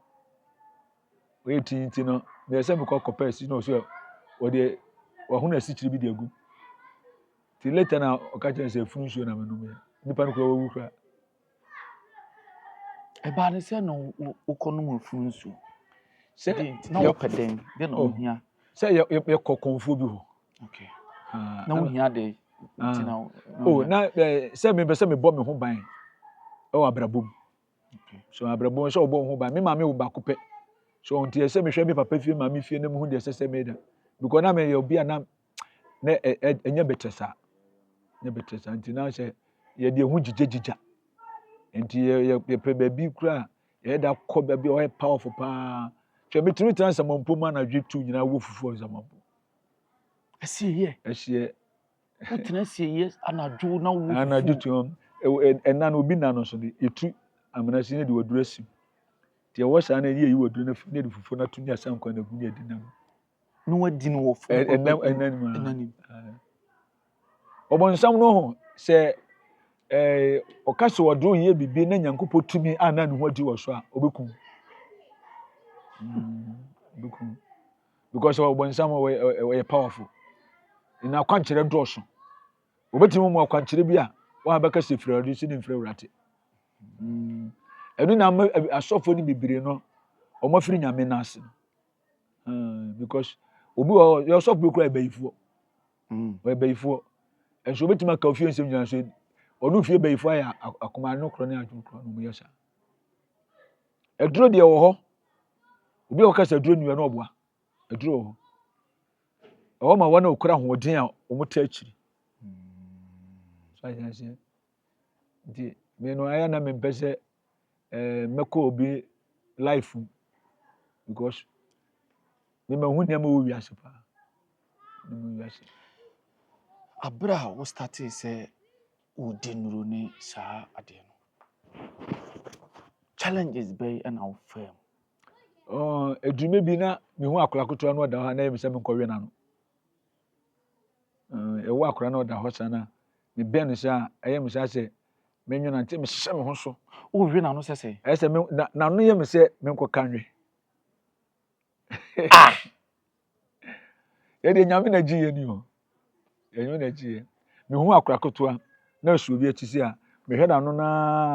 we ti no me se me call copes no so o de wa hu na sichiri bi de agu ti later na o ka che se funu nsuo na manum ya nipa no ko owu kra e ba ne se no ukono mu funu nsuo se na wo peden de no hia se ye kokonfo bi ho okay na wo hia de tina na se me be se me bo me ho ban e wa abrabom okay so abrabom se obo ho ban me ma me wo ba kope so until se me hwe me papa fie ma me fie na mu hu de se me da because na me ye obi na enya betesa until now say ye de hu jijejija until ye pe ba bi kura ye da ko ba bi o powerful pa hwe me tumi trans amampo ma na dwe tu nyina wo fufu zamampo asie utina sie anadwo na wo fufu anadwo tu enna no obi na no so de etu amana si ne de wadura sim tie wo sa na ye yi wadura na ne de fufu na tu ni asan kwa na gu ne de na no wadi no wo fufu enna obonsam no ho se okase wodro ye bibi na Nyankopɔ tumi ana ne ho adi wo so a obekum because obonsam we powerful ina kwankyere dɔso obetimi mu kwankyere bi a wa bɛka se firadu si ne mfra wurate enu na asofo ni bibire no omo firi nyame na ase because obi your sofo bi kura ebayifo ebayifo enso obetimi aka ofie nsem nyina so onu fie ebayifo ya akoma no kro ne adwum kro no mu yesa eduro de wo ho obi o kasa eduro nua no oboa eduro ho o ma wana okura hoden a omuta akiri so ajanse di me no aya na me mpese meko obi life because me ma hu niam wo wiase pa me wiase abra wo start say wo dinuru ni sa ade no challenges be and our firm edume bi na me hu akora koto no da ha na me se me nkɔwe na no ewo akora na da ho sana me be no sha aye me sha se me nwuna nte me hye me ho so wo hwe na no sese ese me na no ye me se me nkɔ kanwe ye de nyame na giye ni ho ye nyame na giye me hu akora koto na su obi atisi a me hwe na no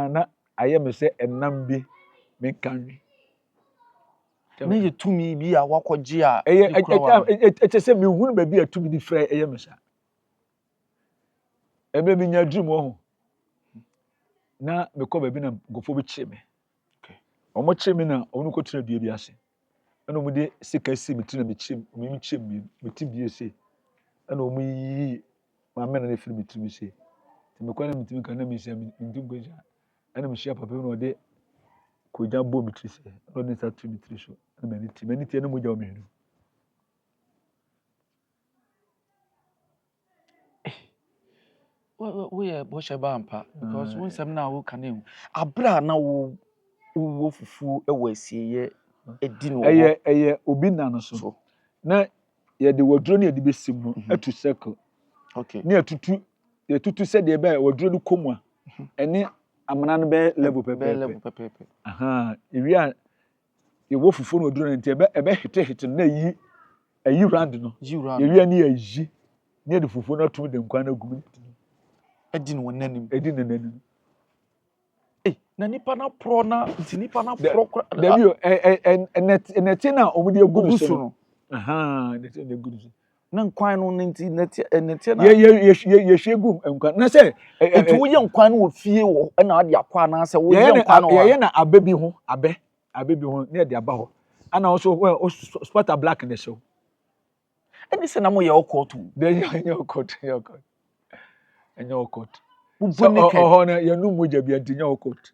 na aye me se enam bi me kanwe me ye tumi bi a wakɔgye a eye se me hu ba bi atumi di fra eye me sha ebe bi nya dream ho na me kɔ ba bi na gofo bi kye me okay omo kye me na onu ko tena dua bi ase ana omo de sika si me tena me kye me kye me ti bi ese ana omo yi ma me na ne firi me ti bi ese ti me kɔ na me ti ka na me sia me ndi goja ana me hia papa no de ko ja bo me ti se no de sa tu me ti so na me ni ti na mo ja o me hinu we boshe ba ampa because when some na wo kanem abra na wo fufu ewo asieye edi no eye obi na no so na ye de wodro na ye de besim no atu circle okay na tutu se de be wodro no komu a ene amana no be level pepe ewi a ye wo fufu no wodro na nti ebe hete na yi round no you round ewi a na yi na de fufu no atum de nkwa na gum edi no nanim edi ne nanim na nipa na pro na nti nipa na pro dabi o nete na omudi egudu so no aha nete na egudu so na nkwan no nti nete na ye hwegu nkwan na se enti wo ye nkwan no wo fie wo na ade akwa na se wo ye nkwan no ye na abe bi ho abe bi ho na de aba ho ana wo spot black na show eni se na mo ye okoto de ye okot enye okot so oho na ye nu moja bi antinya okot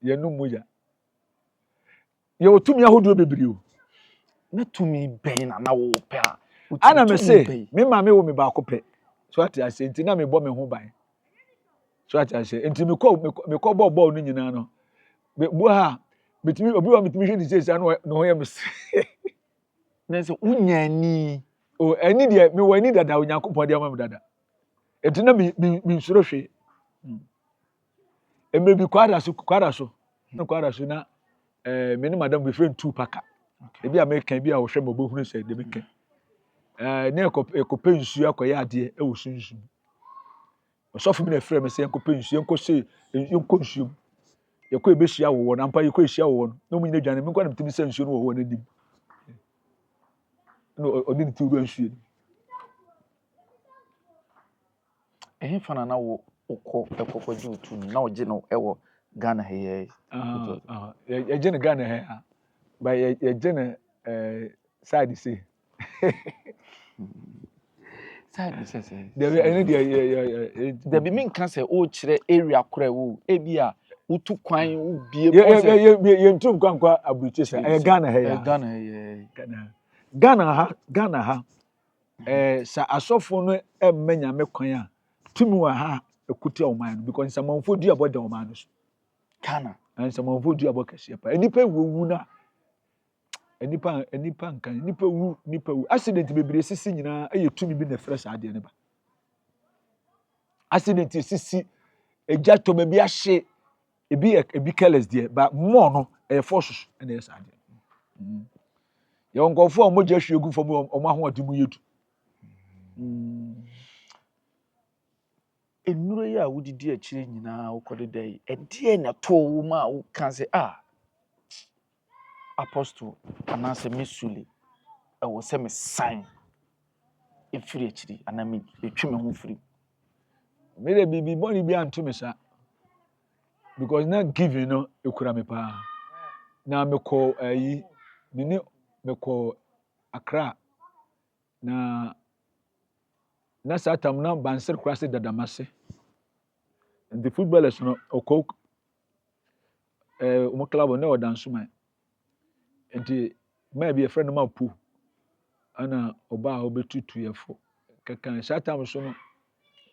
ye nu moja ye otumi ahodo bebiri o na tumi ben na wo pe a ana me se me ma me wo me ba ko pe so ati ase nti na me bo me ho ban so ati ase nti me ko ball no nyina no bu ha bitimi obi wa bitimi hwe di sesa no ho ye me se na se unyani o ani de me wani dada onyankopon de ama me dada nti na me nsuro hwe emre bi kwada so na me ne madam be friend two paka ebi american bi a wo hwe mo bo hunu se de me kan ne ekope nsu akoye ade e wo sunsun osofu bi na frɛ me se enkope nsu enko se enko nsu yekɔ ebehia wo na mpa yekɔ ehia wo no mu nyina dwane me nkɔ na mtimi se nsu no wo n'anim no odi ne ti wo nsu fana na wo ekɔkɔgye otu na wo gye no ɛwɔ Ghana he ye gye ne Ghana he ba ye gye ne side say side say there any there be mean can say o kyerɛ area kora wo ebi a utu kwan wo bie ye ntum kwankwa aburuche say Ghana he Ghana ha sa asofo no emmenya me kwan a tumi wa ha ekuti oman because samanfo du abode oman no so Ghana and samanfo du abokese pa enipa wu na enipa nkan nipa wu accident bebre sisi nyina eye tumi bi na fresh ade ne ba accident sisi eja to ba bi ahye ebi careless de ba mo no e force na yes ade ye nkofo o moja hwegu fo mo ahode mu yedu enuro yi a wodidi akyire nyinaa wokɔdeda yi ɛdeɛ na to wo ma wo kan sɛ apostle anaasɛ mesule ɛwɔ sɛ me sign efiri akyiri ana me etwe me ho firi me de bibi boni bi anto me sa because na giving no ekura me pa na me ko ayi me ko Accra na satam na banser kura se dadamase and the footballers no okok o club no odansuman and maybe a friend of mine pu ana oba obetutu yefo kaka satam so no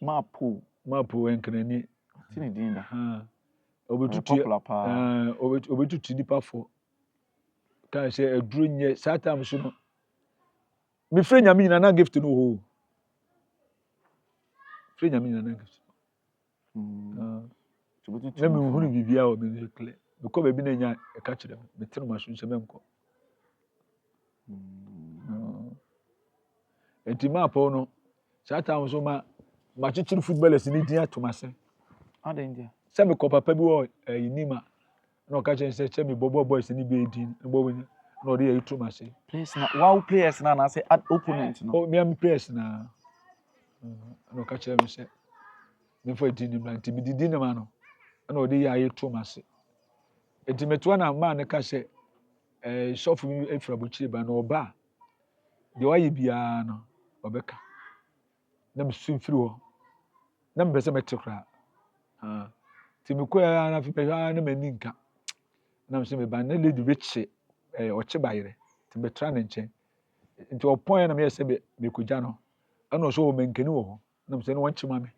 mapu enkanani tini din da obetutu obetutu nipa fo ka se aduro nye satam so no me frɛ nyame nyina na gift no ho frɛ nyame nyina na gift na me hunu bibia o me clear me ko ba bi na nya e ka kyerɛ me tene ma so nse me nko enti ma pa no satam so ma chichiri footballers ni din atomase adendia se me ko papa bi wo yinima na o ka kyerɛ se che me bobo boys ni bi edin gbo woni na o de yi tomase players na wow players na say opponent no me am players na no ka kyerɛ me se me fo edin ni blanti bi didi na ma no na o de yi tomase enti me to na ma ne ka se sofu mi efra bochire ba na oba de waye bia no obeka na me sun firi ho na me pese me tekra ti me ko ya na fi pe na me ninka na me se me ba na lady beche oche bayire ti be tra na nchen nti opon na me se me kugya no ana so o menkani wo ho na me se no wanchi ma me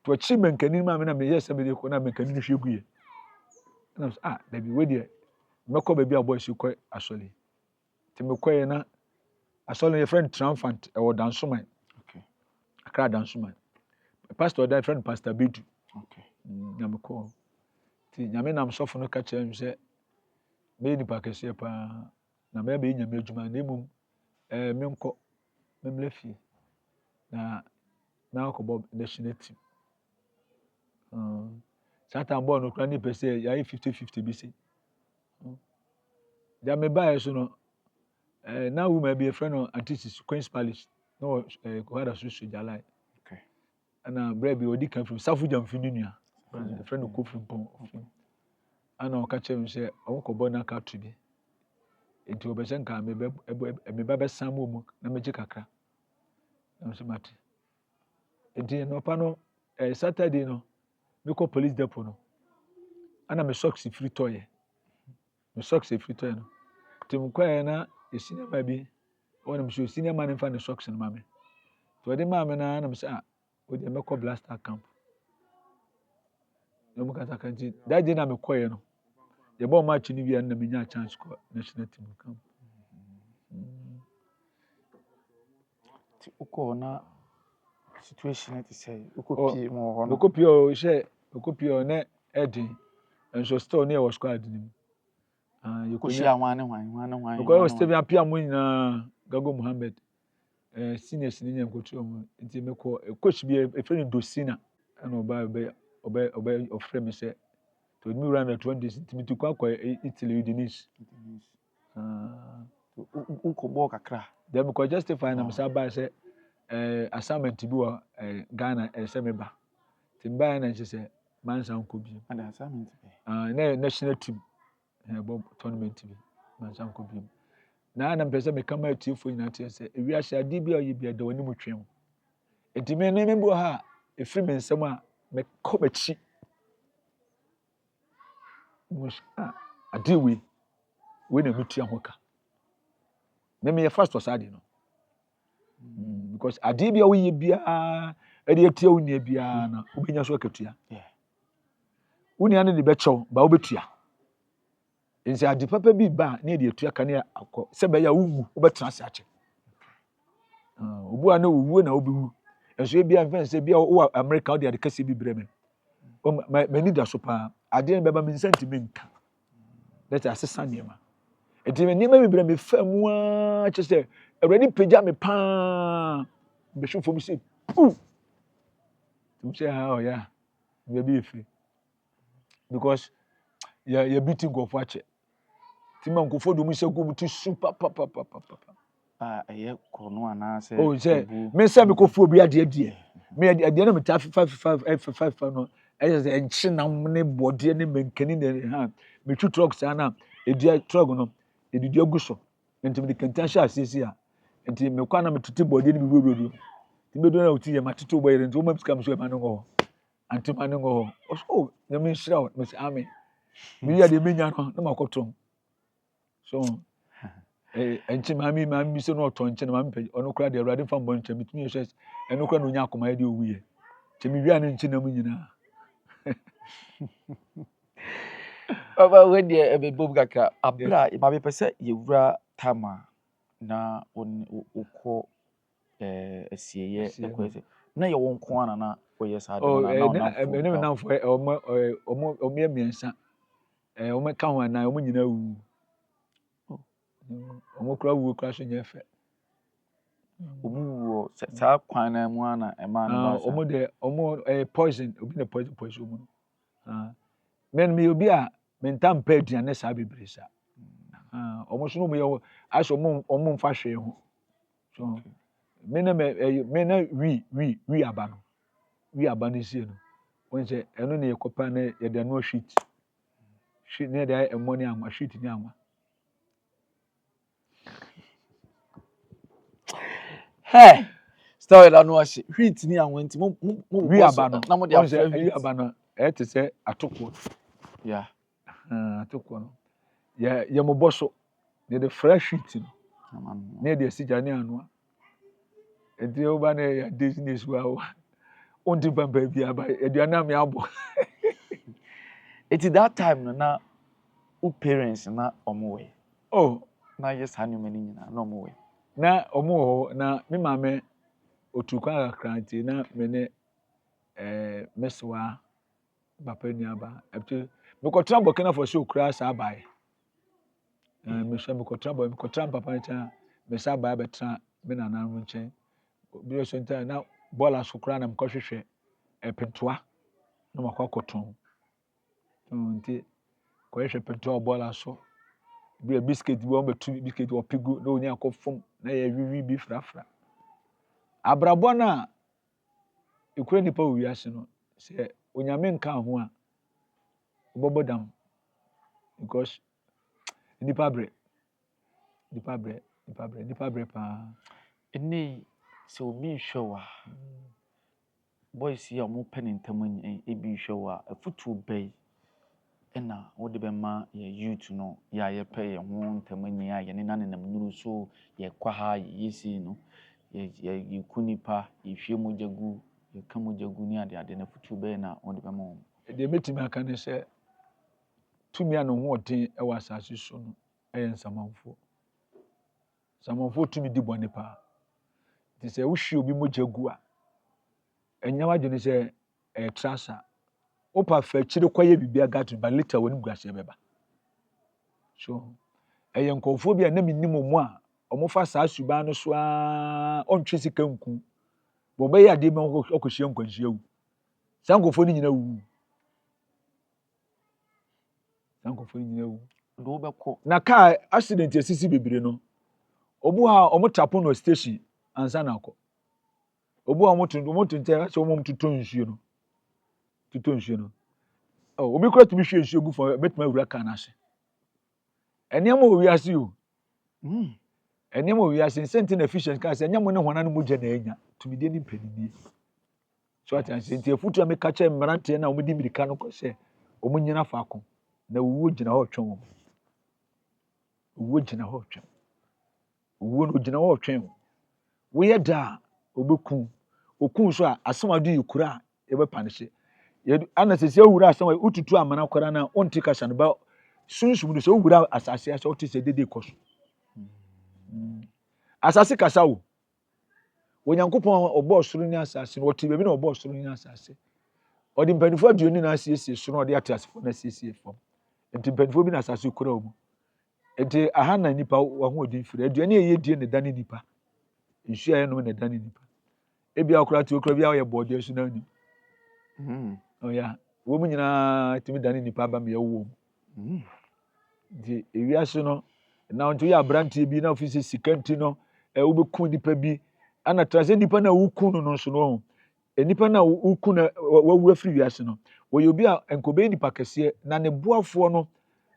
to chi menkani ma me na me yes me de ko na menkani no hweguye na me se da bi we de me ko ba bi a boy shi ko asole ti me ko na asole your friend triumphant e wo dansoman okay Accra dansoman pastor that friend pastor Bedu okay na me ko ti nyame nam sofo no ka kyerɛ me sɛ me ni pa kɛseɛ pa na me be nyame adwuma na emum me nkɔ me mlefie na akɔbɔ national team Satan born no kra ni pese ya 50-50 bi se. Ja me buy so no now we may be a friend of Antisis Queen's Palace. No Kohada Susu Jalai. Okay. And bread be odi come from Safuja Mfinunia. A friend of Kofi Pon. And I'll catch him say, I won't go na car to be. Into Obesenka, me baba Samu, na magic kakra. I'm so mad. Into no pano, Saturday no, me call police depot no. And I'm a socks if free toy. Me socks if free toy no. Tim Quay na, a senior baby. One of them senior man in find the socks and mammy. To the mammy na, and I'm say, with the Meko Blaster camp. No more can see that dinner me quay no. The ball match in the end, the chance score national team camp. Uko na situation to say uko pie mo ho no. Uko pie she uko pie ne Eddie and so still near was squad nim. You Uko shia wan. Uko was Stephen Apia mo na Gago Mohammed senior senior nkotu mo nti me ko coach bi e friend Dosina and oba of frame say to me run at 20 nti to kwa Italy Udinese. Uko ball kakra. Then because justify na me say ba say assignment bi wa Ghana say me ba. Timba na say mansa nko bi. And assignment be. Na national team tournament bi mansa nko bi. Na mpese me kama atiefo nyina tie say ewi ahye ade bi oyi bi da woni mu twem. Enti me no me bo ha efiri me nsem a me kɔ bachi. Mush ade we na metua hoka. Me first was ade no. Because ade bi oyi bia ade atia woni bia na obenya so akatua. Yeah. Woni ane de bechew ba obetua. Nsi ade papa bi ba na de atua kane akɔ se be ya wuwu obetena se ache. Obu ana wuwu na obiwu. Enso bia mfa se bia wo America de kase bi breme. Mani da so pa ade be ba me sentiment nka. Let us asesane ma. Enti me niam bi breme famu a che se awrani pagya me pa be hwefo mi se pu. Tum say how yeah. We be free. Because ya beating go for ache. Tima nkofo do mu se go mu ti super papa. Eye kono ana se. Oh say me say me kofo obi ade. Me ade na me ta 5 no. Eye say enchi na ne bode ne menkani ne ha. Me two trucks ana edia truck no. Edidi aguso. Enti me de kantasha asisi a. Enti me kwa na me tuti bode ne bibiru. Ti me do na uti ye matito boy enti o ma pika me so e ma no go. Anti ma no go. Oh, na me shira me say amen. Me ya de menya no na makotom. So enchi mami se no oton nche na mami pe ono kra de awrade fa mbon nche mitumi hwe eno kra no nya akoma de owuye. Che me wi na nche na mu nyina. Baba we de ebe bob kakra abra ma be pese yewura tama na ukọ asieye ekwese na ye won ko ana na oye sa de na me na fo omo emiensa omo ka ho na omo nyina wu omo kra wu kra so nyefe omu sa kwan na mu ana e ma na ba omo de omo poison obi na poison omo men me obi a mentam pa aduane sa bebre sa omo so no mo ye aso omo mfa hwe ho so me na wi aba no wi aba no sie no won se eno ne yekopa na ye de no sheet ne de emoni anwa sheet ni anwa hey story la no ahye hwit ni anwa nti mo wi aba no na mo de afra wi aba no te se atoko yeah atoko no ye mo boso de fresh hwit no ne de sigya ne anwa enti o ba na ya business wa on di bamba bi aba aduana me abo eti that time no na u parents na omo we oh na yes hanu mani nyina na omo we na omo na me mame otukwa akranti na me ne meswa papa ni aba epte me ko trambo kana for show kra sa abai me hwe me ko trambo papa ncha me sa abai betra me na na nchen bi so nta na bola so kra na me ko hwehwe epentoa na makwakoton nti kwehwe petrol bola so bi biscuit bi o betu biscuit o pigu na oni akofom na ye wiwi bi frafra abrabo na ekure nipa wi ase no se onyame nka ho a obobodam because nipa bre pa Ene se obi hwe wa boys ya mo pen ntam ebi hwe wa afutu bai ena wo de be ma ye youth no ya ye pe ye ho ntam ya ye ne nanenam nuru so ye kwa ha yesi no ye kunipa ye hwe mo jagu ye kamo jagu ni ade na futu bai na wo de be ma de metimi aka ne se tumi anu ho odin e wa asase so no ensamanfo samanfo tumi di bone pa ti se wo hwe obi mo jagu a enyama dwene se trasa opa fa chire kwaye bibia gatu ba liter woni guase beba so nkofo bi a na minimo mu a omofa saa suban no so a ontwe sika nku bo be ya de me okohye nkwanhye wu sankofo ni nyina wu sankofo ni nyina wu do be ko na car accident esisi bebire no obu ha omotapo no station ansa na akọ obu ha omoto nte so omom tuto nsuo no obi kura tumi hwe nsuo gu fo betima wura kan na hye eniam o wiase o eniam o wiase senti na efficient ka se eniam ne hona no mogya na enya tumi de ni panini so atanse nti efutu am ka che mmerante na omudi mirika no ko se omunyina fa akọ na wuwo gina ho twon wuwo gina ho twon wuwo no gina ho twon wo ye da obeku okun so a asamadu yikura e be panihye ana sese owura asama ututu amana kwara na onti kasha no ba sunsun no so owura asase ase oti se dede koso asase kasa wo onyankopon obo soro ni asase no oti bebi na obo soro ni asase odi mpanifo aduoni na asiesie so na odi atasefo na asiesie fom enti mpanifo bi na asase kura wo enti aha na nipa wo ho odi mfiri aduoni eye die ne dane nipa nsu aye no ne dane nipa ebi akura ti okura bi aye bode so na ni oh yeah wo mu nyina timi dane nipa ba me yewo di ewiase no na onto ya brantie bi na ofisi sikanti no wo be ku nipa bi ana trase nipa na wo ku no so no nipa na wo ku na wawu afiri wiase no wo yobi a enkobe nipa kese na ne boafo no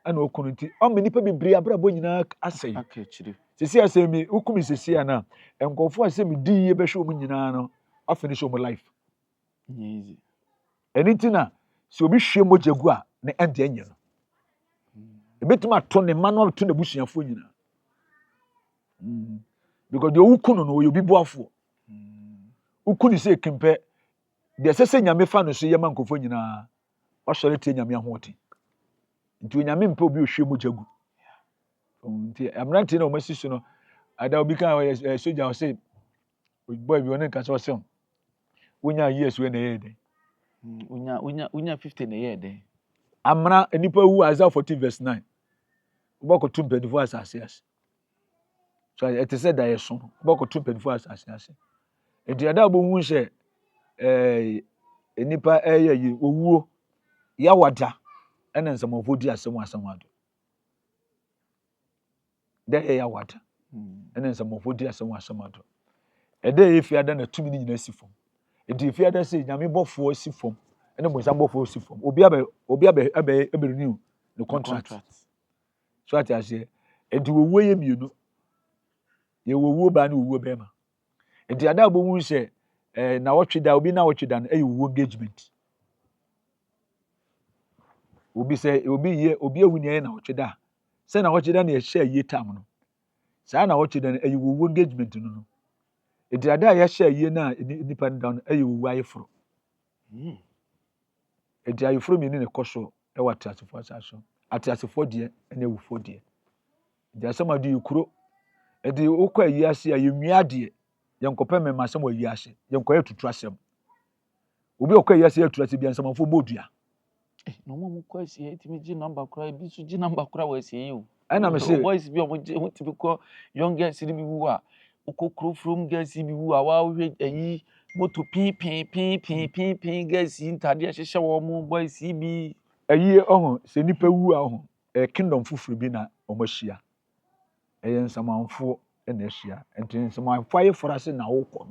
ana okunu nti o me nipa bibiri abrabo nyina asai akechiri sisi asemi ukumi sisi ana enkofo asemi di ye be hwe mu nyina no afinish omo life easy enitina si obi hwe mojagu a ne ende anya no ebetuma to ne manual to ne busuafo nyina because the ukunu no obi boafo ukuni se kempe de sese nyame fa no so yema nkofo nyina o sore tie nyame ahote nti nyame mpe obi ohwe mojagu nti amranti na o masisu no ada obi kan soja o say boy bi onen ka so se wonya years we na ye den unya 50 na ye den amra enipa wu Isaiah 14 verse 9 ubako tumpenfo asase ase so it is said that yeso ubako tumpenfo asase ase enti ada bo hu se enipa yi owuo ya wada ena nsamofo di asem ado de ya wada ena nsamofo di asem ado ede ye fiada na tumi ni nyina sifom enti fiada se nyame bofo sifom ene mo sam bofo sifom obi abe renew the contract so ati ase enti wowo ye mienu ye wowo ba na wowo be ma enti ada bo hu se na wotweda obi na wotweda no wowo engagement obi se obi awuni ye na wotweda se na wotweda na ye share ye tam no sa na wotweda no wowo engagement no enti ada ya share ye na nipa down wowo ayefro enti ayefro mi ni ne koso wat asefo asaso atasefo de na ewufo de enti asema de yukuro enti ukwa yi ase ayemua de yenkope mema asem wa yi ase yenkoye tutu asem obi okwa yi ase tutu ase bi ansamafo bodua no mo kwa ase etimi gi number kura bi su gi number kura wa ase yi o ana me se boys bi o mo ti bi ko young girls ni bi wu a ukokro from girls bi wu a wa hwe ayi moto pin guys ntade hyehyɛ wɔ mo boys bi ayi se nipa wu a kingdom fufuru bi na ɔmahyia nsamanfo na ahyia enti nsamanfo ayi forase na wokɔ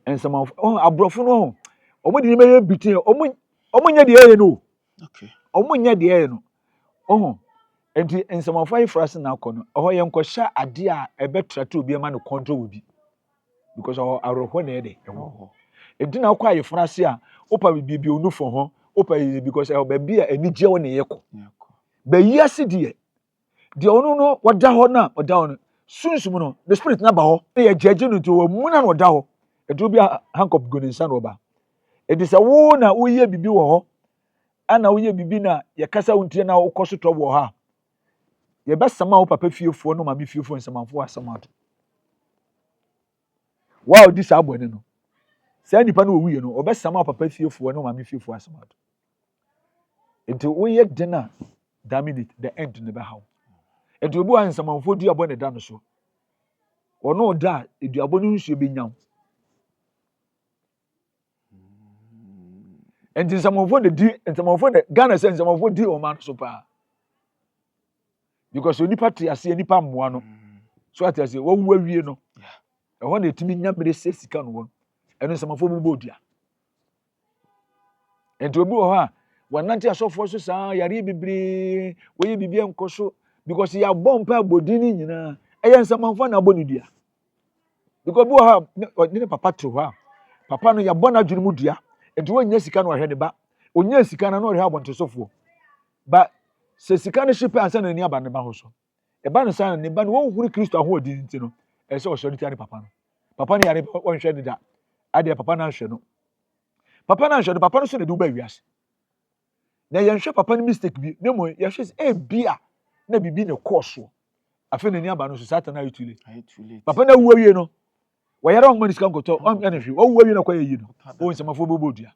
no nsamanfo abrɔfo no ɔmo de nima yɛ bitin ɔmo nya de yɛ no okay ɔmo nya de yɛ no enti nsamanfo ayi forase na akɔ no yɛ nkɔhyɛ ade a ɛbɛtrate obi ama no control bi because awerɛhɔ na yɛ de ɛwɔ hɔ enti na akɔ ayi forase a opa bibi onu fo ho opa yi because baabi a anigye wɔ ne yɛ kɔ bɛyi ase deɛ ɔno no wɔda hɔ na ɔda hɔ no sunsum no the spirit na ba hɔ na yɛ gyegye no nti wɔ mu na ɔda hɔ etu bi handcuff go ne nsa na ɔba edi sɛ wo na woyɛ bibi wɔ hɔ ana woyɛ bibi na yɛkasa wo ntie na wokɔ so tɔ wɔ ha yɛbɛsama wo papa fiefoɔ no maame fiefoɔ nsamanfo asɛm ato wa odi saa bɔne no saa nipa no wɔwuye no ɔbɛsama wo papa fiefoɔ no maame fiefoɔ asɛm ato nti woyɛ den a dominate the end ne bɛhaw nti obi wa nsamanfo di abɔ ne da no so ɔno da eduabɔ no nsuo bɛnyaw nti nsamanfo de Ghana sɛ nsamanfo di ɔman no so paa because onipa te ase nipa mmoa no so ate ase wɔwu awie no ɛhɔ na etimi nya bere sɛ sika no wɔ ɛno nsamanfo bu bɔ dua nti obi wɔ hɔ a wɔnante asɔfoɔ so saa yare bebree wɔyɛ bibia nkɔ so because yɛ abɔ mpa abɔdi ni nyinaa ɛyɛ nsamanfo na abɔ ne dua because obi wɔ hɔ a ne papa te hɔ a papa no yɛabɔ na adwene mu dua nti wɔnyɛ sika no ɔhwɛ ne ba onyɛ sika na ɔhwɛ abɔntosɔfoɔ ba sɛ sika no hyepe ansa na ni aba ne ba ho so ɛba no sa ne ba no wɔnhuru kristo ahoɔden nti no ɛsɛ ɔhyɛ tia ne papa no yare ɔnhwɛ ne da adeɛ papa no anhwɛ no papa no so na de wo ba wiase na yɛnhwɛ papa no mistake bi na mmom yɛhwɛ sɛ bia na bibi ne kɔɔ soɔ afei na ni aba no so satan ayɛ too late papa no awu awie no wɔyare ɔmo ne sika nkɔtɔ ɔmo ne hwee ɔwu awie no kɔ yɛ yi no ɔwɔ nsɛmafo bɔbɔ dua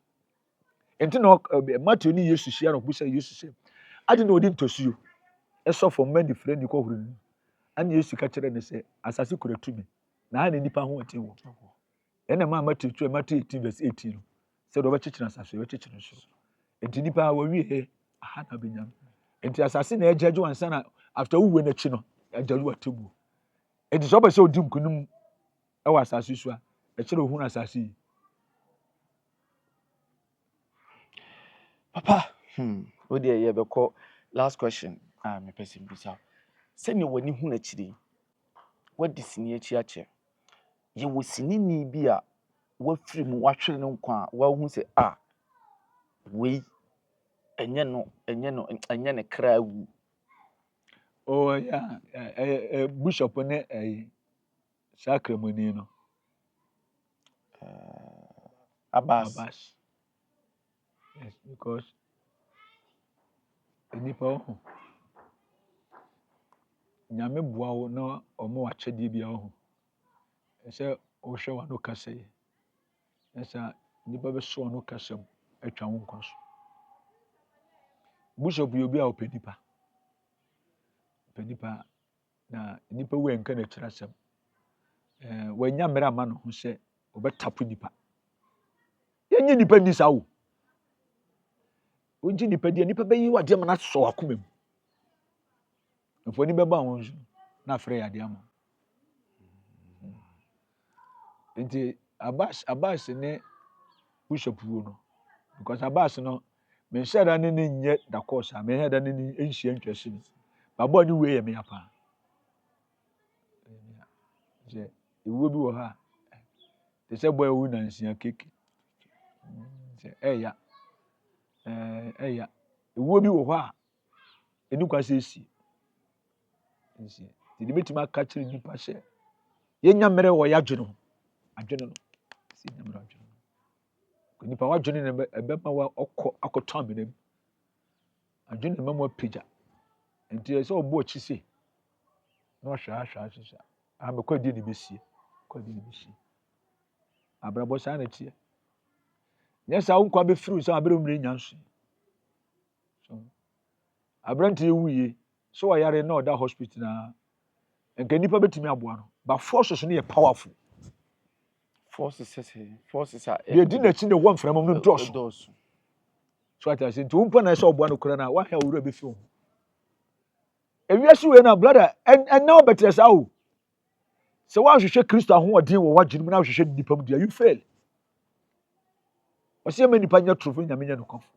nti na Matthew ne Yesu hyia no ɔbusa Yesu sɛ ade na ɔde ntosuo ɛsɔ fam mɛ ne fira ne kɔhoro ne ana Yesu ka kyerɛ ne sɛ asase kura tumi na ha na nipa ho ɔte wɔ ɛna maa Matthew 18:18 no sɛ dɛ ɔbɛkyekyere asase ɔbɛkyekyere nso nti nipa a wɔwie aha na bɛnya nti asase na ɛgyagye wansa na after wuwe n'akyi no ɛgyagye wɔ tebu nti sɛ ɔbɛ sɛ ɔdi nkunim ɛwɔ asase so a ɛkyerɛ ohun asase yi papa o de yɛ bɛkɔ last question me person bisa sɛnea w'ani hu n'akyiri wadi sini akyi akyɛ yɛwɔ sinini bi a wafiri mu wahwere no nkwa a wahu sɛ wei ɛnyɛ ne kra wu bishop ne saa kramoni no Abbas. Yes, because nipa ho nyame boa wo na ɔmo akyɛdeɛ bi ho ɛsɛ wohwɛ wa no kasa yi ɛsɛ nipa bɛso no kasa mu atwa wo nkwa so bishop yɛ obi a ɔpɛ nipa na nipa wo enka na kyerɛ asɛm wanya mmere ama no ho sɛ ɔbɛtapo nipa yɛnyɛ nipa ni saa wo wogye nipa deɛ nipa bɛyi wadeɛ ma no asɔ akoma mu mfoni bɛba ho nso na afrɛ yɛ adeɛ ama nti Abbas ne bishop wo no because Abbas no menhyɛ da ne nyɛ da course a menhyɛ da ne nhyia ntwɛse no babɔ ne wei yɛ me apa sɛ ewuo bi wɔ ha te sɛ boy wu na nsia keke sɛ ɛya ewuo bi wɔ hɔ a eni kwasɛ esi nsia ti de betuma aka kyerɛ nipa hyɛ yenya mmere wɔ ya adwene no si nyamra adwene no nipa wadwene ne ɛbɛma wa ɔkɔ akɔtɔ amena mu adwene ne mama pagya nti sɛ ɔbɔ akyi se na ɔhwɛ amekɔ di ne besie abrabɔ saa na tie nyɛ saa wo nkwa bɛfiri sɛ abere mmere nya nso so abrante ewuye so ɔyare na ɔda hospital na nka nipa betumi aboa no ba force so no yɛ powerful forces are deɛ di n'akyi na ɛwɔ mframa mu no dɔɔso so ati ase nti wompa na ɛsɛ ɔboa no kora na wahɛ owura bɛfi ho ewiase wei na brother ɛnna ɔbɛtɛ saa o sɛ woahwehwɛ kristo ahoɔden wɔ w'adwene mu na wohwehwɛ nipa mu deɛ you fail ɔsɛ yɛma nipa nyɛ torofo nyame nyɛ no kɔfo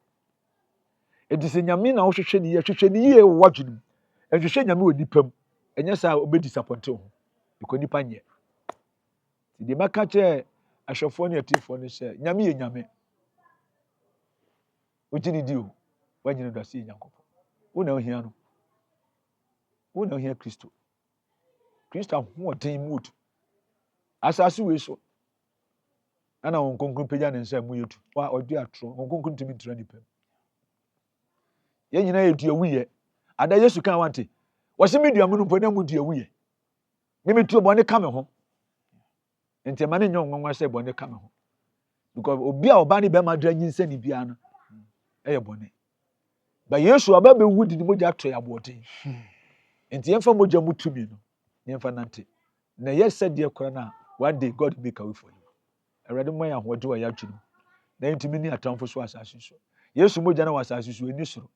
ɛnti sɛ nyame na wohwehwɛ ne yie wɔ w'adwene mu ɛhwehwɛ nyame wɔ nipa mu ɛnyɛ saa ɔbɛdisapɔnte ho because nipa nyɛ nti deɛ mɛka kyerɛ ahwɛfoɔ ne atifoɔ no sɛ nyame yɛ nyame wogye ne di o woanyina do ase yɛ nyankopɔn wo na ohia no wo na ohia kristo ahoɔden mu otu asase wei so ana wɔn nkonkron pagya ne nsa mu yɛtu wa ɔde atoro wɔn nkonkron tumi ntura nipa yɛn nyinaa yɛ dua wuyɛ ada yesu kan wante wɔsi mi dua mu no mpo na mu dua wuyɛ mímí tu bɔne ka me ho nti ɛma ne nyɛ ɔnwanwa sɛ bɔne ka me ho because obi a ɔbaa ne bɛrima dra nyinsɛ ne biara no ɛyɛ bɔne ba yesu aba bɛwu di ne mogya ato yɛ aboɔden nti yɛmfa mogya mu tumi no yɛmfa nante na yɛ sɛdeɛ kora no a one day God make a way for you awurade mmɔ yɛ ahoɔden wɔ yɛ adwene mu na yɛntumi ne atamfo so asase so yesu mogya no wɔ asase so ɛni soro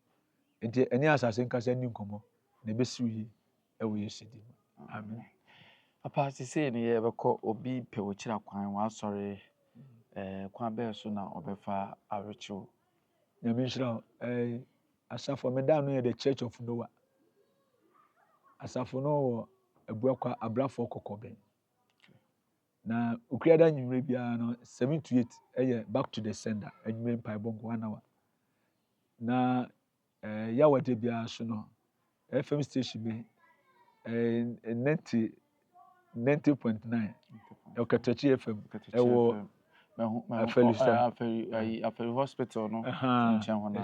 nti ɛne asase nkasa ni nkɔmmɔ na ɛbɛsiw yi ɛwɔ yesu din mu amen apa sisi ne yɛbɛkɔ obi pɛ wɔ kyerɛ kwan wasɔre kwan bɛɛ so na ɔbɛfa awerɛkyew nyame nhyira asafo meda no yɛ the church of Noah asafo no wɔ abuakwa abrafo kɔkɔbɛn na okriada nwumre biara no 7 to 8 ɛyɛ back to the sender nwumre mpaebɔ nko 1 hour na yawade biara so no FM station bi 90.9 Okatachi FM ɛwɔ aferi hospital no nkyɛn hɔ na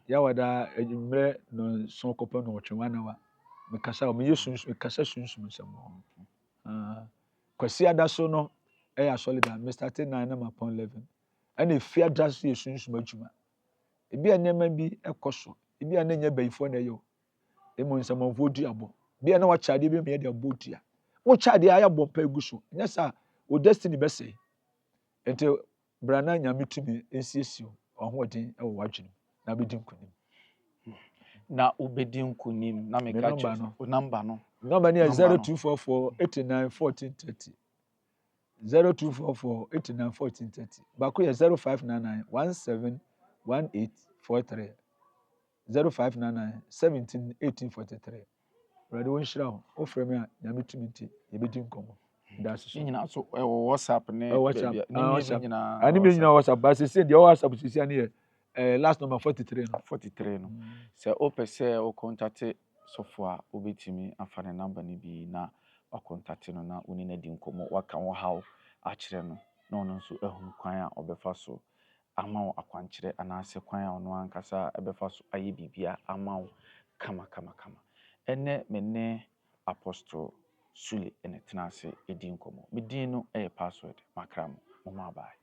yawada nwumre no so kɔpɛ no wɔtwe 1 hour mekasa o meyɛ mekasa sunsum nsɛm kwasi ada so no ɛyɛ solida Mr. 9 na mapon 11 ɛna efia da so yɛ sunsum adwuma ebi a nneɛma bi ɛkɔ so ebi a n'enya bayifo na ɛyɛ emu nsɛmɔfo du abɔ bi a na wakyade bi me de abɔ dua wo kyade ayɛ bɔ pa egu so nyɛ sa o destiny bɛsɛ ente brana nyame tumi ensiesie ahoɔden ɛwɔ wadwene na bɛdi nkonim na ubedi nkunim na meka cho number no number ni 0244 89 1430 0244 89 1430 bako yɛ 0599 17 1843 0599 17 1843 ready won shira o frɛ me a nyame tumi nti yɛbɛdi nkɔmmɔ that's so nyina so ɛwɔ WhatsApp ne WhatsApp nyina ani me nyina WhatsApp ba se deɛ WhatsApp sisi ani yɛ last number 43 no sɛ o pɛ o contact sofo a obetimi afa ne number ne bi na o contact no na oni na di nkɔmmɔ waka wo haw akyerɛ no na ɔno nso ahu kwan a ɔbɛfa so ama wo akwankyerɛ anaasɛ kwan a ɔno ankasa ɛbɛfa so ayɛ bibia ama wo kama ɛnɛ menne Apostle Sule ene tenase edi nkɔmmɔ medin no ɛyɛ password makram mo ma bye